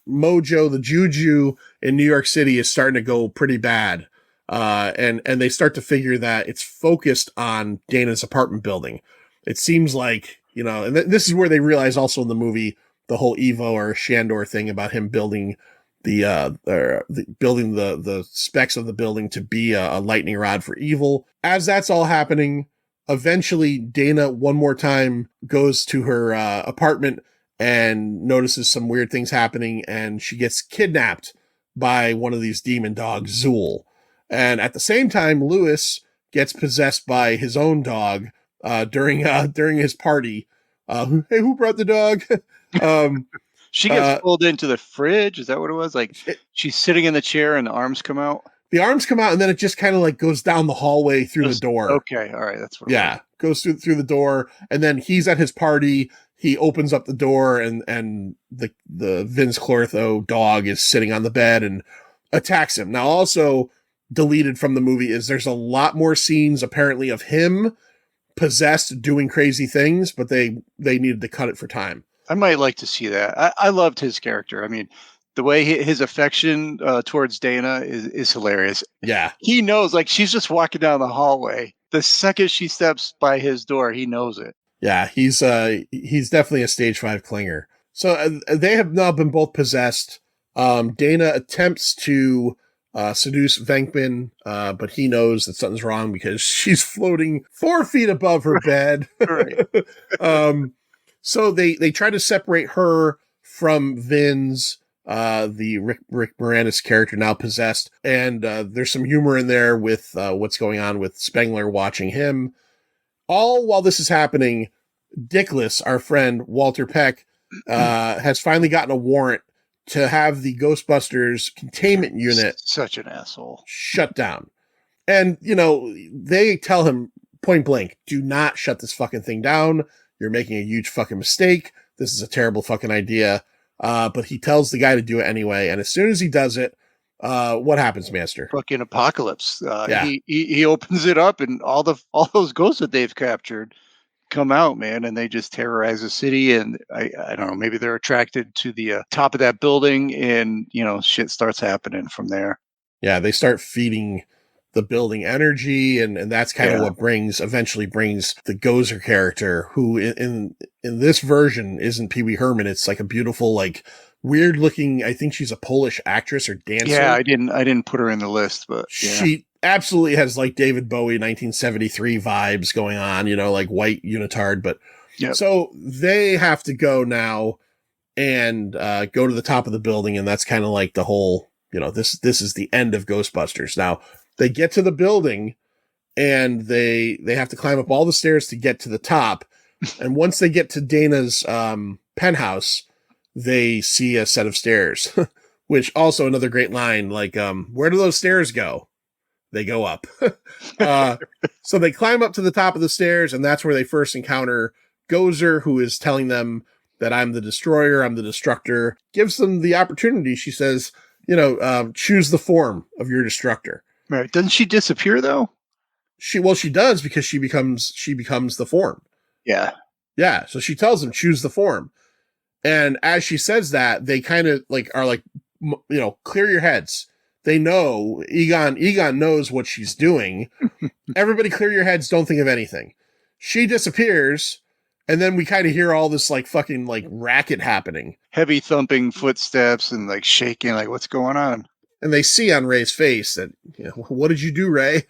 mojo, the juju in New York City is starting to go pretty bad. And they start to figure that it's focused on Dana's apartment building. It seems like, and this is where they realize also in the movie the whole Evo or Shandor thing about him building the specs of the building to be a lightning rod for evil. As that's all happening, eventually Dana one more time goes to her apartment and notices some weird things happening, and she gets kidnapped by one of these demon dogs, Zool. And at the same time, Lewis gets possessed by his own dog during his party. Hey, who brought the dog? She gets pulled into the fridge. Is that what it was? Like she's sitting in the chair and the arms come out. The arms come out, and then it just kind of like goes down the hallway through the door. Okay, all right, that's what. Yeah, goes through the door, and then he's at his party. He opens up the door, and the Vince Clortho dog is sitting on the bed and attacks him. Now, also deleted from the movie is there's a lot more scenes apparently of him possessed doing crazy things, but they needed to cut it for time. I might like to see that. I loved his character. I mean, the way his affection towards Dana is hilarious. Yeah. He knows, like, she's just walking down the hallway. The second she steps by his door, he knows it. Yeah, he's definitely a stage 5 clinger. So they have now been both possessed. Dana attempts to seduce Venkman, but he knows that something's wrong because she's floating 4 feet above her bed. Right. So they try to separate her from Vin's, the Rick Moranis character now possessed. And there's some humor in there with what's going on with Spengler watching him. All while this is happening, Dickless, our friend Walter Peck, has finally gotten a warrant to have the Ghostbusters containment unit Such an asshole. shut down. And, they tell him point blank, do not shut this fucking thing down. You're making a huge fucking mistake. This is a terrible fucking idea. But he tells the guy to do it anyway. And as soon as he does it, what happens, Master? Fucking apocalypse. Yeah. He opens it up, and all those ghosts that they've captured come out, man, and they just terrorize the city. And I don't know, maybe they're attracted to the top of that building, and shit starts happening from there. Yeah, they start feeding the building energy, and that's kind of what eventually brings the Gozer character, who in this version isn't Pee Wee Herman. It's like a beautiful, like weird looking, I think she's a Polish actress or dancer. Yeah, I didn't put her in the list, but yeah. She absolutely has like David Bowie 1973 vibes going on, like white unitard. But so they have to go now and go to the top of the building, and that's kind of like the whole, this is the end of Ghostbusters. Now they get to the building, and they have to climb up all the stairs to get to the top. And once they get to Dana's penthouse, they see a set of stairs, which also another great line, like, where do those stairs go? They go up. So they climb up to the top of the stairs, and that's where they first encounter Gozer, who is telling them that I'm the destroyer, I'm the destructor, gives them the opportunity. She says, choose the form of your destructor. Right. Doesn't she disappear though? She does, because she becomes the form. Yeah. Yeah. So she tells them, choose the form. And as she says that, they kind of are like, clear your heads. They know Egon knows what she's doing. Everybody clear your heads. Don't think of anything. She disappears. And then we kind of hear all this fucking racket happening. Heavy thumping footsteps and shaking, what's going on? And they see on Ray's face that, what did you do, Ray?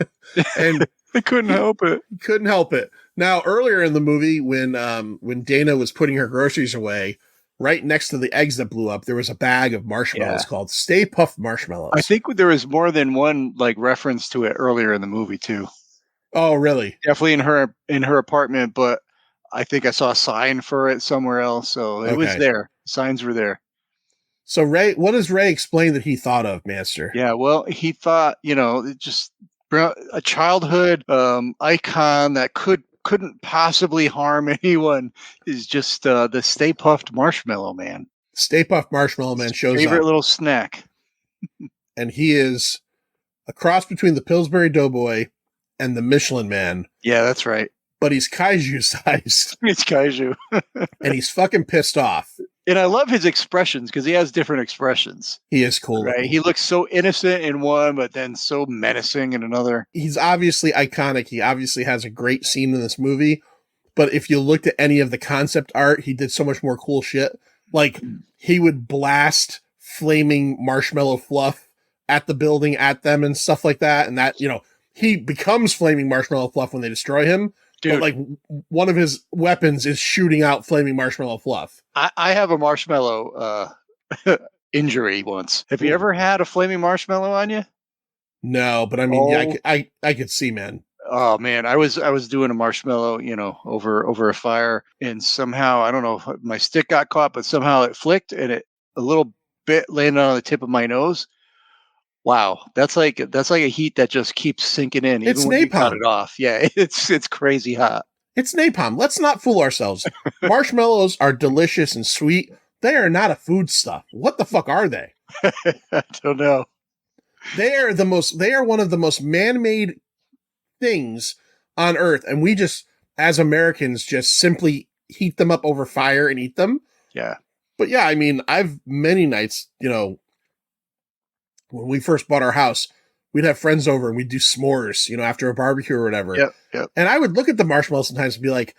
And I couldn't help it. Couldn't help it. Now, earlier in the movie, when Dana was putting her groceries away, right next to the eggs that blew up, there was a bag of marshmallows called Stay Puft Marshmallows. I think there was more than one reference to it earlier in the movie too. Oh, really? Definitely in her apartment, but I think I saw a sign for it somewhere else, so it was there. Signs were there. So Ray, what does Ray explain that he thought of, Master? Yeah, well, he thought, just a childhood icon that couldn't possibly harm anyone is just the Stay Puft Marshmallow Man. Stay Puft Marshmallow Man shows favorite up. Little snack. And he is a cross between the Pillsbury Doughboy and the Michelin Man. Yeah, that's right. But he's kaiju sized. It's kaiju. And he's fucking pissed off. And I love his expressions because he has different expressions. He is cool. Right? He looks so innocent in one, but then so menacing in another. He's obviously iconic. He obviously has a great scene in this movie. But if you looked at any of the concept art, he did so much more cool shit. He would blast flaming marshmallow fluff at the building, at them, and stuff like that. And that, he becomes flaming marshmallow fluff when they destroy him. Dude. But one of his weapons is shooting out flaming marshmallow fluff. I have a marshmallow injury once. Have you ever had a flaming marshmallow on you? No, but I mean, I could see, man. Oh man, I was doing a marshmallow, over a fire, and somehow I don't know if my stick got caught, but somehow it flicked and a little bit landed on the tip of my nose. Wow, that's like a heat that just keeps sinking in. It's even when napalm. You cut it off. Yeah, it's crazy hot. It's napalm. Let's not fool ourselves. Marshmallows are delicious and sweet. They are not a foodstuff. What the fuck are they? I don't know. They are one of the most man-made things on Earth, and we just, as Americans, just simply heat them up over fire and eat them. Yeah. But yeah, I mean, I've many nights, when we first bought our house, we'd have friends over and we'd do s'mores, after a barbecue or whatever. Yep. And I would look at the marshmallows sometimes and be like,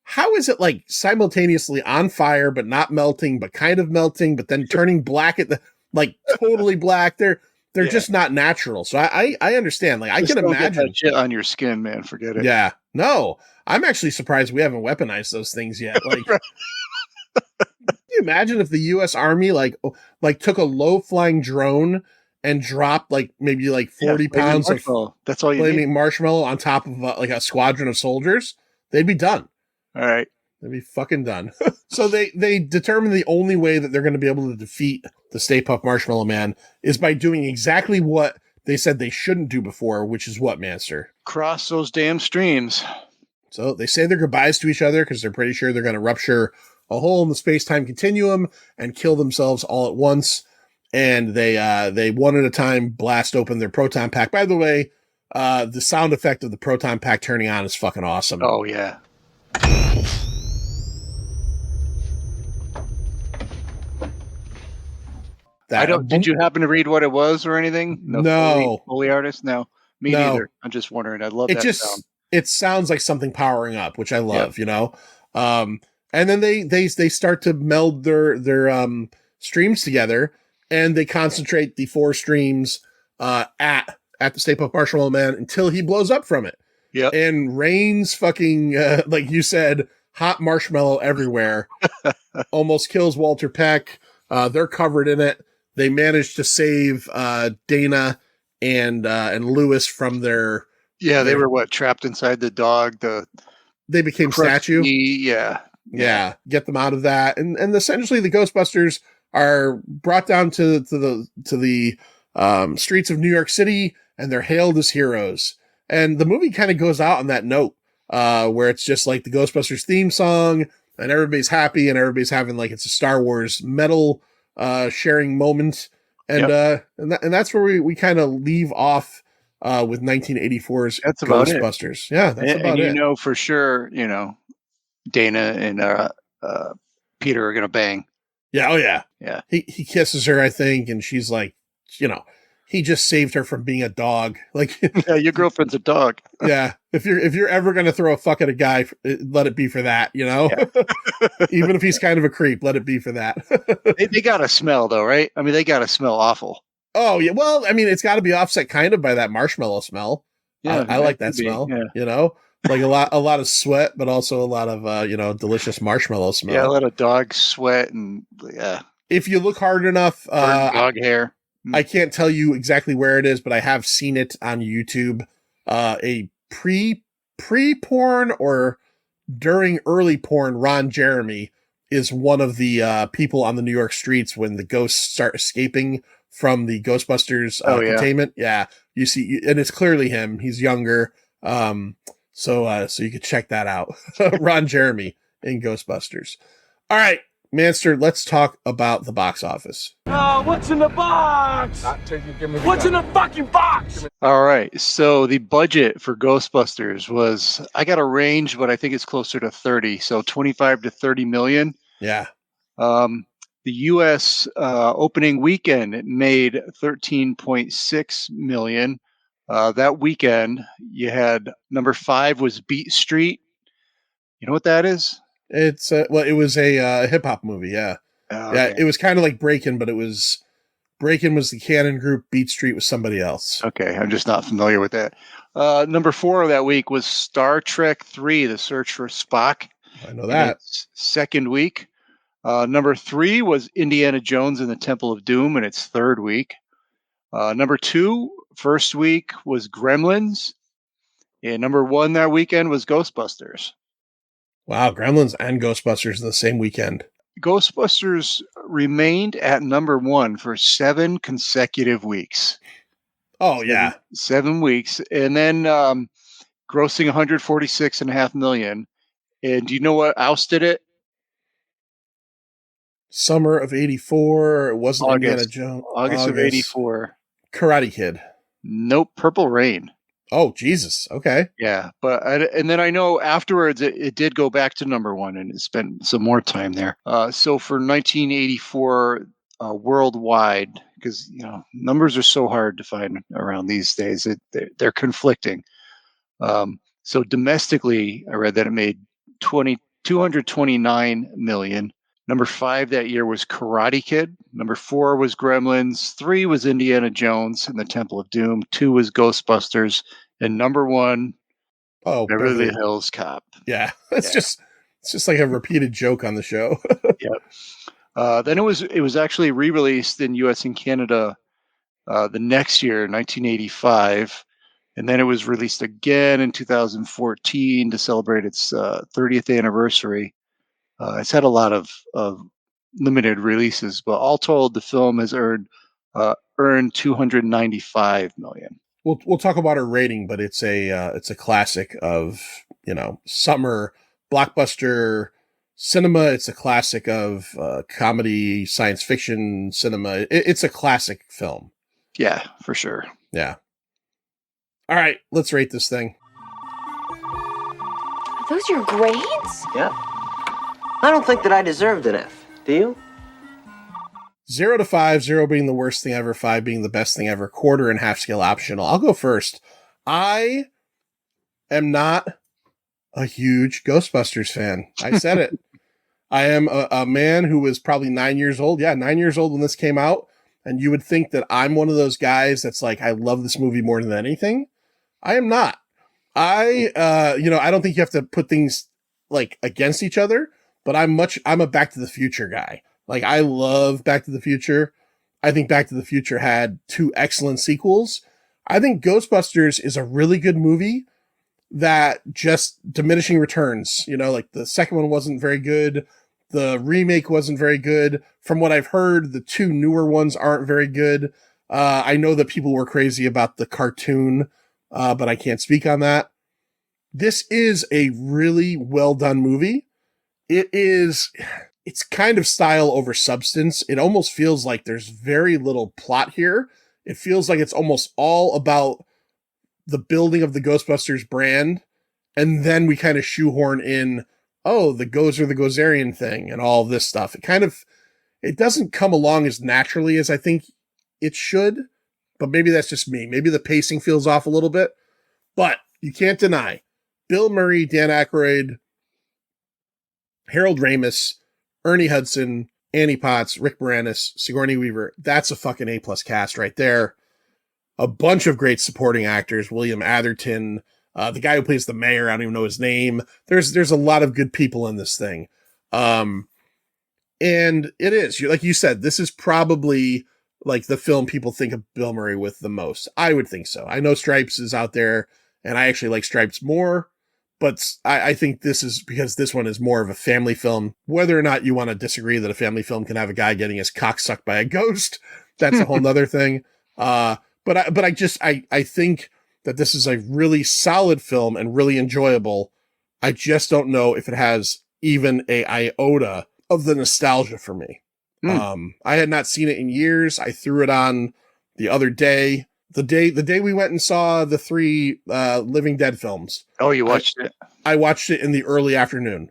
how is it simultaneously on fire, but not melting, but kind of melting, but then turning black at the, totally black? They're just not natural. So I understand. I can imagine. Get that shit on your skin, man. Forget it. Yeah. No, I'm actually surprised we haven't weaponized those things yet. Can you imagine if the U.S. Army took a low flying drone and dropped maybe 40 pounds of that's all you flaming need. Marshmallow on top of a squadron of soldiers? They'd be done. All right. They'd be fucking done. So they determine the only way that they're going to be able to defeat the Stay Puft Marshmallow Man is by doing exactly what they said they shouldn't do before, which is what, Master? Cross those damn streams. So they say their goodbyes to each other because they're pretty sure they're going to rupture a hole in the space-time continuum and kill themselves all at once. And they one at a time blast open their proton pack. By the way, the sound effect of the proton pack turning on is fucking awesome. Oh, yeah. Did you happen to read what it was or anything? No. Foley artist? No. Me neither. I'm just wondering. I love that sound. It sounds like something powering up, which I love, And then they start to meld their streams together, and they concentrate the 4 streams at the Stay Puft Marshmallow Man until he blows up from it. Yeah. And rains fucking, like you said, hot marshmallow everywhere. Almost kills Walter Peck. They're covered in it. They managed to save Dana and Lewis from their... Yeah, they were trapped inside the dog. They became statue. Yeah. Get them out of that, and essentially the Ghostbusters are brought down to the streets of New York City, and they're hailed as heroes. And the movie kind of goes out on that note, where it's just the Ghostbusters theme song, and everybody's happy, and everybody's having like it's a Star Wars medal sharing moment, and and that's where we kind of leave off with 1984's That's about Ghostbusters. Yeah, that's and, about and it. you know for sure, Dana and Peter are gonna bang. Yeah, oh yeah. Yeah. He kisses her, I think, and she's like, he just saved her from being a dog. Like, Yeah, your girlfriend's a dog. yeah, if you're ever gonna throw a fuck at a guy, let it be for that, Yeah. Even if he's kind of a creep, let it be for that. They gotta smell though, right? I mean, they gotta smell awful. Oh yeah, well, I mean, it's got to be offset kind of by that marshmallow smell. Yeah, I like that could be, smell. yeah. Like a lot of sweat, but also a lot of delicious marshmallow smell. Yeah, a lot of dog sweat and If you look hard enough, dog hair. I can't tell you exactly where it is, but I have seen it on YouTube. A pre-porn or during early porn, Ron Jeremy is one of the people on the New York streets when the ghosts start escaping from the Ghostbusters containment. Yeah, you see, and it's clearly him. He's younger. So you could check that out. Ron Jeremy in Ghostbusters. All right, Manster, let's talk about the box office. What's in the box? What's in the fucking box? All right. So the budget for Ghostbusters was, I got a range, but I think it's closer to 30. So 25 to 30 million. Yeah. The U.S. Opening weekend, it made 13.6 million. That weekend, you had number 5 was Beat Street. You know what that is? It's it was a hip hop movie. Yeah. Okay. Yeah. It was kind of like Breakin', but Breakin' was the Cannon group. Beat Street was somebody else. Okay. I'm just not familiar with that. Number 4 of that week was Star Trek 3, The Search for Spock. I know that. Second week. Number 3 was Indiana Jones and the Temple of Doom in its third week. Number 2, first week, was Gremlins. And number 1 that weekend was Ghostbusters. Wow, Gremlins and Ghostbusters in the same weekend. Ghostbusters remained at number 1 for 7 consecutive weeks. Oh, yeah. 7 weeks. And then grossing 146.5 million. And do you know what ousted it? Summer of 84. It wasn't Indiana Jones. August of 84. Karate Kid. Nope. Purple Rain. Oh, Jesus. Okay. Yeah. And then I know afterwards it did go back to number 1 and it spent some more time there. So for 1984 worldwide, because, numbers are so hard to find around these days, they're conflicting. So domestically, I read that it made 229 million. Number 5 that year was Karate Kid. Number 4 was Gremlins. 3 was Indiana Jones and the Temple of Doom. 2 was Ghostbusters. And number 1, Beverly Hills Cop. Yeah. It's just like a repeated joke on the show. Yep. Then it was actually re-released in US and Canada the next year, 1985. And then it was released again in 2014 to celebrate its 30th anniversary. It's had a lot of limited releases, but all told, the film has earned 295 million. We'll talk about her rating, but it's a classic of summer blockbuster cinema. It's a classic of comedy, science fiction cinema. It's a classic film. Yeah, for sure. Yeah. All right, let's rate this thing. Are those your grades? Yeah. I don't think that I deserved an F. Do you? 0 to 5, 0 being the worst thing ever, 5 being the best thing ever, quarter and half scale optional. I'll go first. I am not a huge Ghostbusters fan. I said it. I am a man who was probably 9 years old. Yeah, 9 years old when this came out. And you would think that I'm one of those guys that's like, I love this movie more than anything. I am not. I don't think you have to put things like against each other, but I'm a Back to the Future guy. Like, I love Back to the Future. I think Back to the Future had 2 excellent sequels. I think Ghostbusters is a really good movie that just diminishing returns. Like the second one wasn't very good. The remake wasn't very good. From what I've heard, the 2 newer ones aren't very good. I know that people were crazy about the cartoon, but I can't speak on that. This is a really well done movie. It's kind of style over substance. It almost feels like there's very little plot here. It feels like it's almost all about the building of the Ghostbusters brand. And then we kind of shoehorn in, the Gozer the Gozerian thing and all of this stuff. It doesn't come along as naturally as I think it should, but maybe that's just me. Maybe the pacing feels off a little bit, but you can't deny Bill Murray, Dan Aykroyd, Harold Ramis, Ernie Hudson, Annie Potts, Rick Moranis, Sigourney Weaver. That's a fucking A+ cast right there. A bunch of great supporting actors. William Atherton, the guy who plays the mayor, I don't even know his name. There's a lot of good people in this thing. And it is, like you said, this is probably like the film people think of Bill Murray with the most. I would think so. I know Stripes is out there, and I actually like Stripes more. But I think this is because this one is more of a family film. Whether or not you want to disagree that a family film can have a guy getting his cock sucked by a ghost, that's a whole nother thing. But I think that this is a really solid film and really enjoyable. I just don't know if it has even a iota of the nostalgia for me. I had not seen it in years. I threw it on the other day. The day we went and saw the 3 Living Dead films. Oh, you watched it? I watched it in the early afternoon.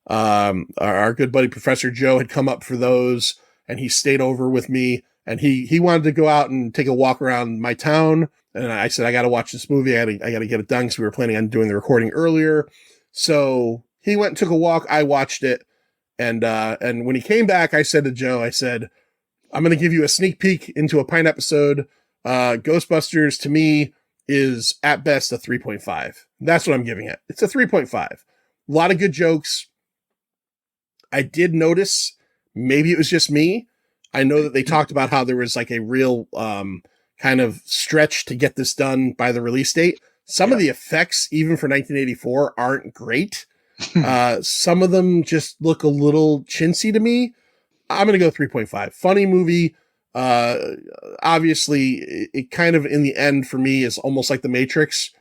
Our good buddy Professor Joe had come up for those, and he stayed over with me, and he wanted to go out and take a walk around my town. And I said, I got to watch this movie. I got to get it done because we were planning on doing the recording earlier. So he went and took a walk. I watched it. And when he came back, I said to Joe, I'm going to give you a sneak peek into a Pint episode. Ghostbusters to me is at best a 3.5. That's what I'm giving it. It's a 3.5. A lot of good jokes. I did notice, maybe it was just me. I know that they talked about how there was like a real kind of stretch to get this done by the release date. Some of the effects, even for 1984, aren't great. Some of them just look a little chintzy to me. I'm going to go 3.5. Funny movie. Obviously it kind of in the end for me is almost like The Matrix.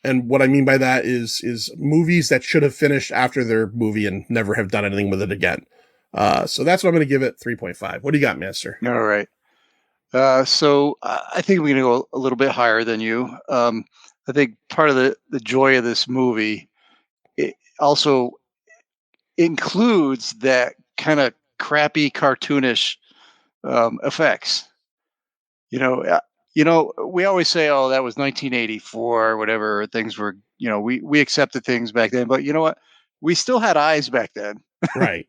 And what I mean by that is movies that should have finished after their movie and never have done anything with it again. So that's what I'm going to give it, 3.5. What do you got, Master? All right. So I think we're going to go a little bit higher than you. I think part of the joy of this movie, it also includes that kind of crappy cartoonish effects. We always say, oh, that was 1984 or whatever. Things were, we accepted things back then, but you know what? We still had eyes back then. Right.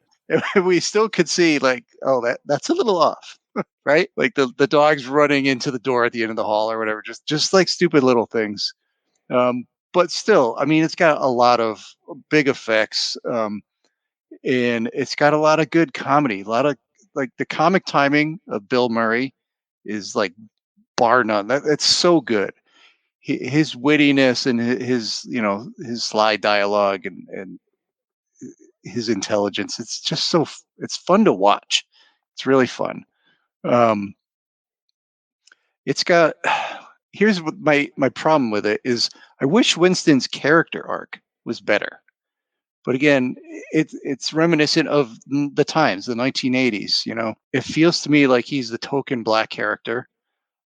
We still could see like, oh, that's a little off, right? Like the dogs running into the door at the end of the hall or whatever, just like stupid little things. But still, I mean, it's got a lot of big effects, and it's got a lot of good comedy, a lot of like the comic timing of Bill Murray is like bar none. It's so good. His wittiness and his sly dialogue and his intelligence. It's just it's fun to watch. It's really fun. It's got, here's what my problem with it is, I wish Winston's character arc was better. But again, it's reminiscent of the times, the 1980s. It feels to me like he's the token black character.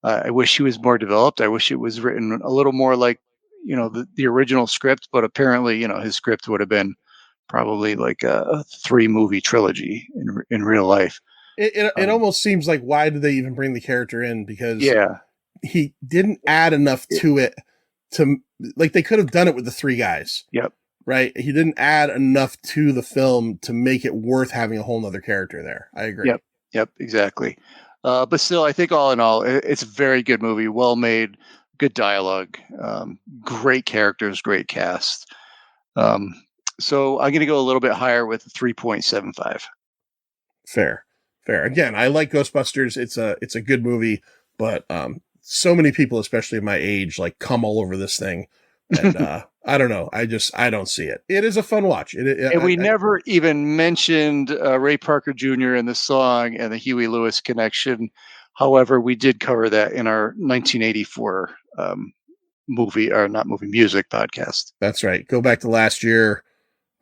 I wish he was more developed. I wish it was written a little more like, the original script. But apparently, his script would have been probably like a 3-movie trilogy in real life. It almost seems like, why did they even bring the character in? Because he didn't add enough to it to, like, they could have done it with the 3 guys. Yep. Right. He didn't add enough to the film to make it worth having a whole nother character there. I agree. Yep. Exactly. But still, I think all in all, it's a very good movie. Well made, good dialogue, great characters, great cast. So I'm going to go a little bit higher with 3.75. Fair. Again, I like Ghostbusters. It's a good movie, but so many people, especially my age, like come all over this thing. And I don't know. I don't see it. It is a fun watch. And we never even mentioned Ray Parker Jr. in the song and the Huey Lewis connection. However, we did cover that in our 1984 music podcast. That's right. Go back to last year.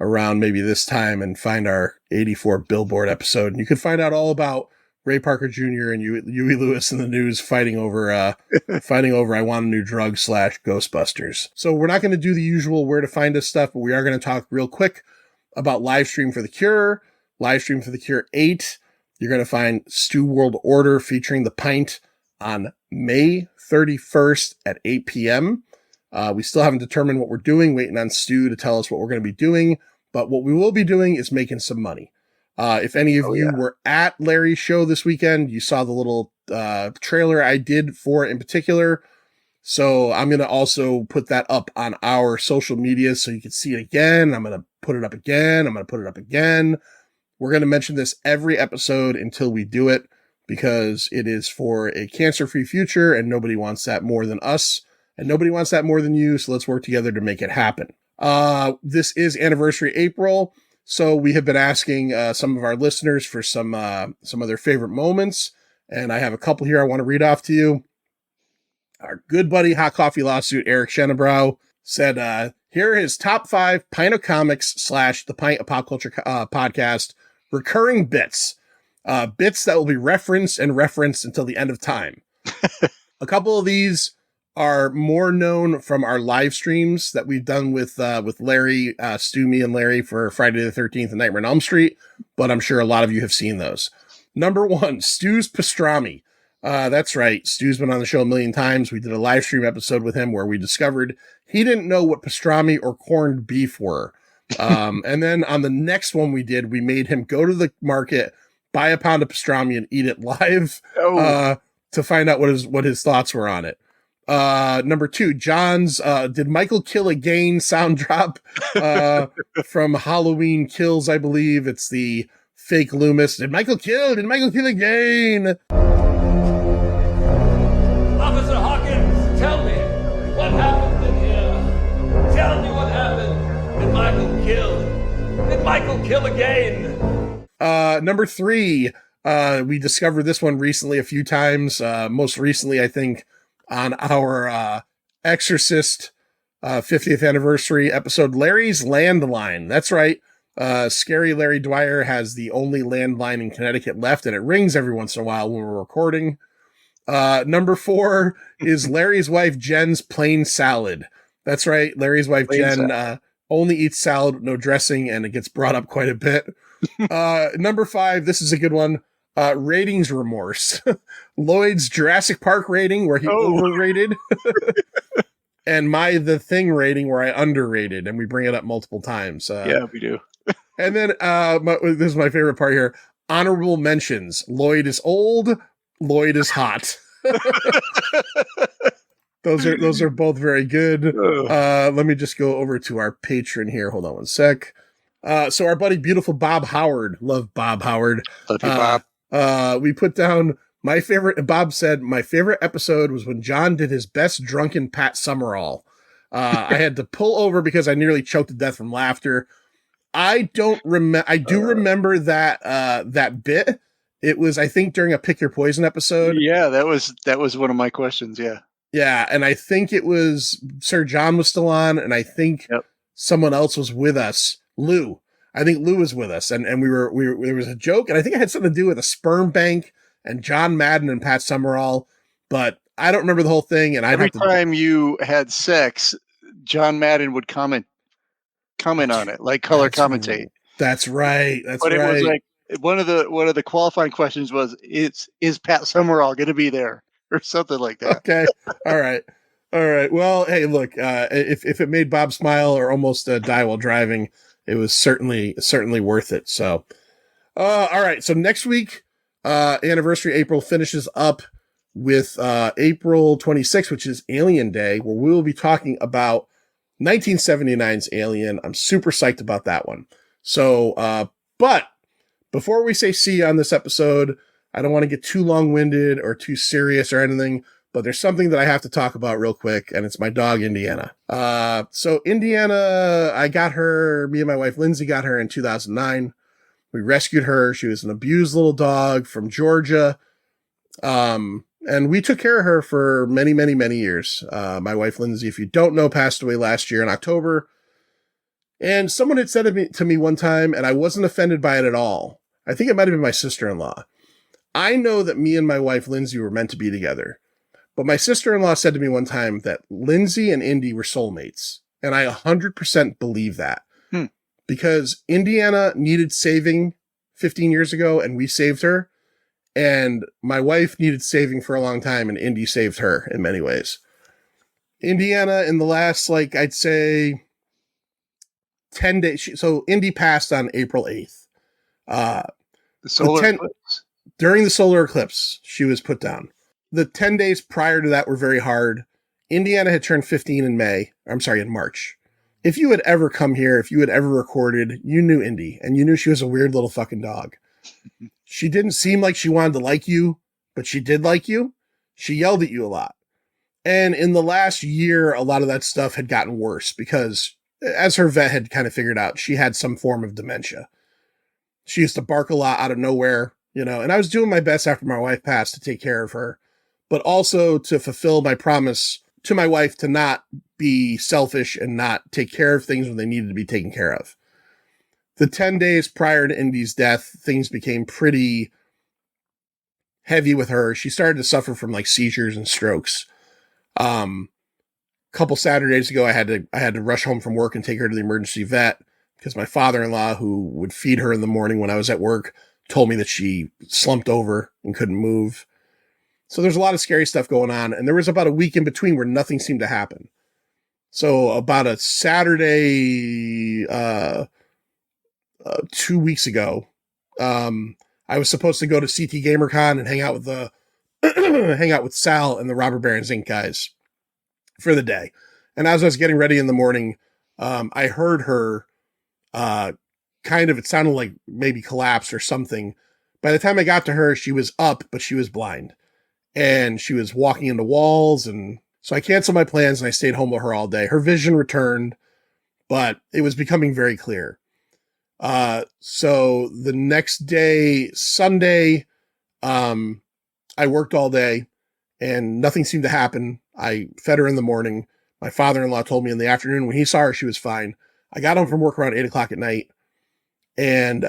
around maybe this time and find our 84 Billboard episode. And you can find out all about Ray Parker Jr. and Huey Lewis in the news fighting over I Want a New Drug / Ghostbusters. So we're not going to do the usual where to find us stuff, but we are going to talk real quick about Livestream for the Cure, Livestream for the Cure 8. You're going to find Stu World Order featuring the Pint on May 31st at 8 p.m. We still haven't determined what we're doing, waiting on Stu to tell us what we're going to be doing. But what we will be doing is making some money. If any of you were at Larry's show this weekend, you saw the little trailer I did for it in particular. So I'm going to also put that up on our social media so you can see it again. I'm going to put it up again. I'm going to put it up again. We're going to mention this every episode until we do it because it is for a cancer-free future and nobody wants that more than us and nobody wants that more than you. So let's work together to make it happen. This is Anniversary April. So we have been asking some of our listeners for some of their favorite moments. And I have a couple here I want to read off to you. Our good buddy, Hot Coffee Lawsuit, Eric Shenebrow, said, here are his top 5 Pint of Comics / the Pint of Pop Culture podcast recurring bits. Bits that will be referenced until the end of time. A couple of these are more known from our live streams that we've done with Larry, Stu, me, and Larry for Friday the 13th and Nightmare on Elm Street, but I'm sure a lot of you have seen those. Number 1, Stu's pastrami. That's right. Stu's been on the show a million times. We did a live stream episode with him where we discovered he didn't know what pastrami or corned beef were. And then on the next one we did, we made him go to the market, buy a pound of pastrami and eat it live, to find out what his thoughts were on it. Number 2, John's, did Michael kill again sound drop, from Halloween Kills, I believe. It's the fake Loomis. Did Michael kill again? Officer Hawkins, tell me what happened in here. Tell me what happened. Did Michael kill? Did Michael kill again? Number 3, we discovered this one recently a few times. Most recently, I think, on our Exorcist 50th anniversary episode, Larry's Landline. That's right. Scary Larry Dwyer has the only landline in Connecticut left, and it rings every once in a while when we're recording. Number 4 is Larry's wife Jen's plain salad. That's right. Larry's wife Jen only eats salad with no dressing, and it gets brought up quite a bit. Number 5, this is a good one. Ratings remorse. Lloyd's Jurassic Park rating where he overrated. And my The Thing rating where I underrated, and we bring it up multiple times. Yeah, we do. And then this is my favorite part here. Honorable mentions. Lloyd is old. Lloyd is hot. Those are both very good. Let me just go over to our patron here. Hold on one sec. So our buddy Beautiful Bob Howard. Love Bob Howard. Love you, Bob. We put down my favorite. Bob said my favorite episode was when John did his best drunken Pat Summerall. I had to pull over because I nearly choked to death from laughter. I do remember that bit. It was, I think, during a Pick Your Poison episode. Yeah, that was one of my questions. Yeah. Yeah, and I think it was Sir John was still on, and I think someone else was with us. Lou. I think Lou was with us, and we were there was a joke, and I think it had something to do with a sperm bank and John Madden and Pat Summerall, but I don't remember the whole thing. And every time you had sex, John Madden would comment on it, like color commentate. That's right. It was like one of the qualifying questions was, is Pat Summerall going to be there or something like that? Okay. All right. Well, hey, look, if it made Bob smile or almost die while driving, it was certainly worth it. So, all right. So next week, Anniversary April finishes up with April 26th, which is Alien Day, where we will be talking about 1979's Alien. I'm super psyched about that one. So, but before we say see you on this episode, I don't want to get too long-winded or too serious or anything, but there's something that I have to talk about real quick, and it's my dog, Indiana. So Indiana, me and my wife, Lindsay, got her in 2009. We rescued her. She was an abused little dog from Georgia. And we took care of her for many, many, many years. My wife, Lindsay, if you don't know, passed away last year in October. And someone had said to me one time, and I wasn't offended by it at all. I think it might have been my sister-in-law. I know that me and my wife, Lindsay, were meant to be together. But my sister-in-law said to me one time that Lindsay and Indy were soulmates. And I 100% believe that. Because Indiana needed saving 15 years ago, and we saved her. And my wife needed saving for a long time, and Indy saved her in many ways. Indiana, in the last, I'd say 10 days. So Indy passed on April 8th. The solar eclipse. During the solar eclipse, she was put down. The 10 days prior to that were very hard. Indiana had turned 15 in March. If you had ever come here, if you had ever recorded, you knew Indy, and you knew she was a weird little fucking dog. She didn't seem like she wanted to like you, but she did like you. She yelled at you a lot. And in the last year, a lot of that stuff had gotten worse because, as her vet had kind of figured out, she had some form of dementia. She used to bark a lot out of nowhere, and I was doing my best after my wife passed to take care of her, but also to fulfill my promise to my wife to not be selfish and not take care of things when they needed to be taken care of. The 10 days prior to Indy's death, things became pretty heavy with her. She started to suffer from seizures and strokes. Couple Saturdays ago, I had to rush home from work and take her to the emergency vet because my father-in-law, who would feed her in the morning when I was at work, told me that she slumped over and couldn't move. So there's a lot of scary stuff going on. And there was about a week in between where nothing seemed to happen. So about a Saturday, 2 weeks ago, I was supposed to go to CT GamerCon and hang out with Sal and the Robber Barons Inc. guys for the day. And as I was getting ready in the morning, I heard her it sounded like maybe collapsed or something. By the time I got to her, she was up, but she was blind. And she was walking into walls. And so I canceled my plans and I stayed home with her all day. Her vision returned, but it was becoming very clear. So the next day, Sunday, I worked all day and nothing seemed to happen. I fed her in the morning. My father-in-law told me in the afternoon when he saw her, she was fine. I got home from work around 8:00 at night and,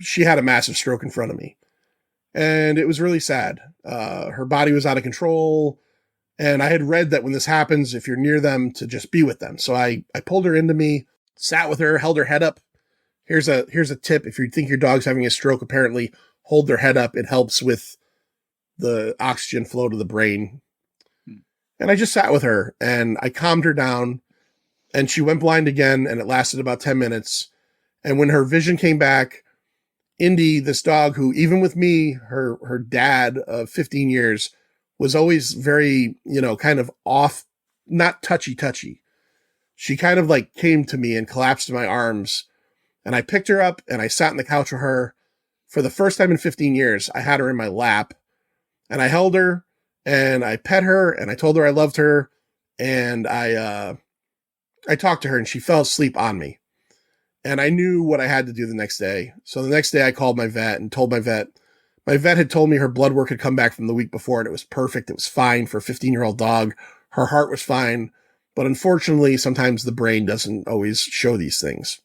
she had a massive stroke in front of me and it was really sad. Her body was out of control and I had read that when this happens, if you're near them, to just be with them. So I pulled her into me, sat with her, held her head up. Here's a tip. If you think your dog's having a stroke, apparently hold their head up. It helps with the oxygen flow to the brain. And I just sat with her and I calmed her down and she went blind again. And it lasted about 10 minutes. And when her vision came back, Indy, this dog who, even with me, her dad of 15 years, was always very, kind of off, not touchy. She kind of came to me and collapsed in my arms. And I picked her up and I sat on the couch with her. For the first time in 15 years, I had her in my lap and I held her and I pet her and I told her I loved her. And I talked to her and she fell asleep on me. And I knew what I had to do the next day. So the next day I called my vet and told my vet had told me her blood work had come back from the week before and it was perfect. It was fine for a 15-year-old dog. Her heart was fine. But unfortunately, sometimes the brain doesn't always show these things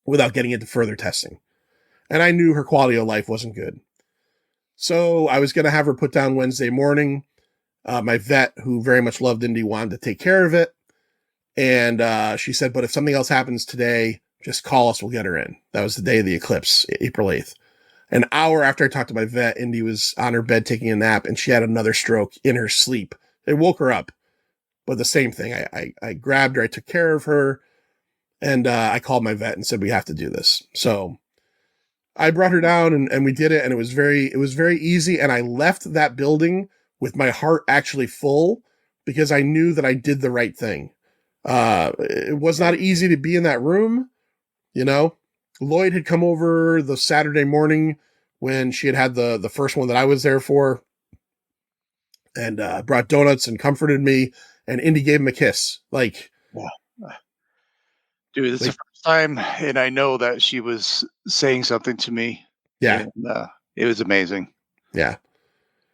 without getting into further testing. And I knew her quality of life wasn't good. So I was going to have her put down Wednesday morning. My vet, who very much loved Indy, wanted to take care of it. And she said, but if something else happens today, just call us, we'll get her in. That was the day of the eclipse, April 8th. An hour after I talked to my vet, Indy was on her bed taking a nap and she had another stroke in her sleep. It woke her up. But the same thing, I grabbed her, I took care of her, and I called my vet and said, we have to do this. So I brought her down and we did it, and it was very easy. And I left that building with my heart actually full because I knew that I did the right thing. It was not easy to be in that room. Lloyd had come over the Saturday morning when she had the first one that I was there for and brought donuts and comforted me. And Indy gave him a kiss. Wow. Dude, it's the first time, and I know that she was saying something to me. Yeah. And, it was amazing. Yeah.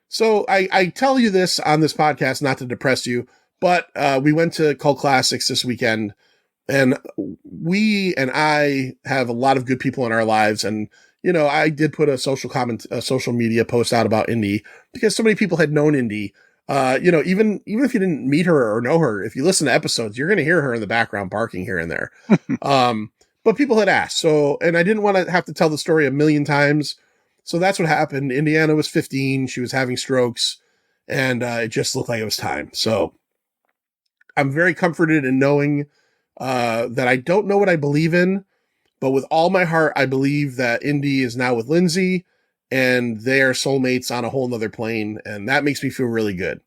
So I tell you this on this podcast, not to depress you, but we went to Cult Classics this weekend, And we and I have a lot of good people in our lives. And, you know, I did put a social media post out about Indy because so many people had known Indy. You know, even if you didn't meet her or know her, if you listen to episodes, you're going to hear her in the background barking here and there. But people had asked. So, and I didn't want to have to tell the story a million times. So that's what happened. Indiana was 15. She was having strokes and it just looked like it was time. So I'm very comforted in knowing that I don't know what I believe in, but with all my heart, I believe that Indy is now with Lindsay and they are soulmates on a whole nother plane. And that makes me feel really good.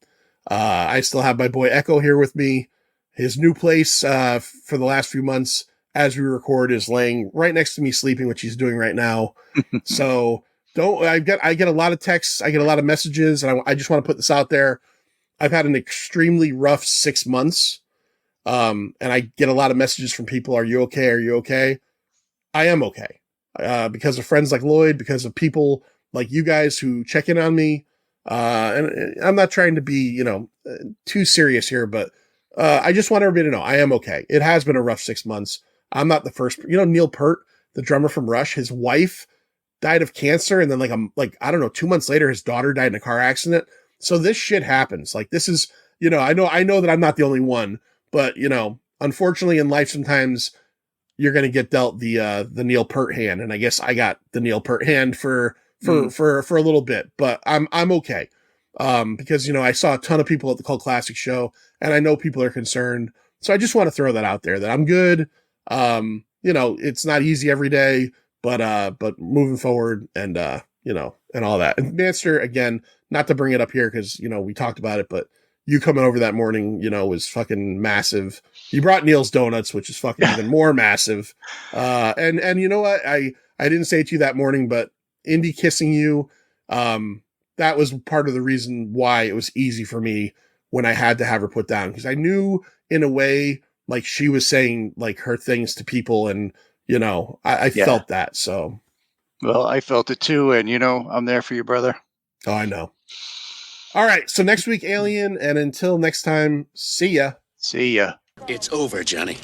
I still have my boy Echo here with me. His new place for the last few months as we record is laying right next to me sleeping, which he's doing right now. So I get a lot of texts. I get a lot of messages and I just want to put this out there. I've had an extremely rough 6 months. And I get a lot of messages from people. Are you okay? Are you okay? I am okay. Because of friends like Lloyd, because of people like you guys who check in on me. And I'm not trying to be, you know, too serious here, but, I just want everybody to know I am okay. It has been a rough 6 months. I'm not the first, you know, Neil Peart, the drummer from Rush, his wife died of cancer. And then I don't know, 2 months later, his daughter died in a car accident. So this shit happens. Like this is, you know, I know that I'm not the only one, but you know, unfortunately in life, sometimes you're going to get dealt the Neil Peart hand. And I guess I got the Neil Peart hand for a little bit, but I'm okay. Because, you know, I saw a ton of people at the Cult Classic show and I know people are concerned. So I just want to throw that out there that I'm good. You know, it's not easy every day, but moving forward and, you know, and all that. And Manster, again, not to bring it up here because, you know, we talked about it, but you coming over that morning, you know, was fucking massive. You brought Neil's Donuts, which is fucking even more massive. And you know what? I didn't say it to you that morning, but Indy kissing you, that was part of the reason why it was easy for me when I had to have her put down. Because I knew in a way, like she was saying like her things to people and, you know, I felt that. So. Well, I felt it too. And, you know, I'm there for you, brother. Oh, I know. All right. So next week, Alien. And until next time, see ya. See ya. It's over, Johnny.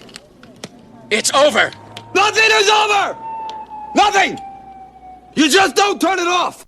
It's over! Nothing is over! Nothing! You just don't turn it off!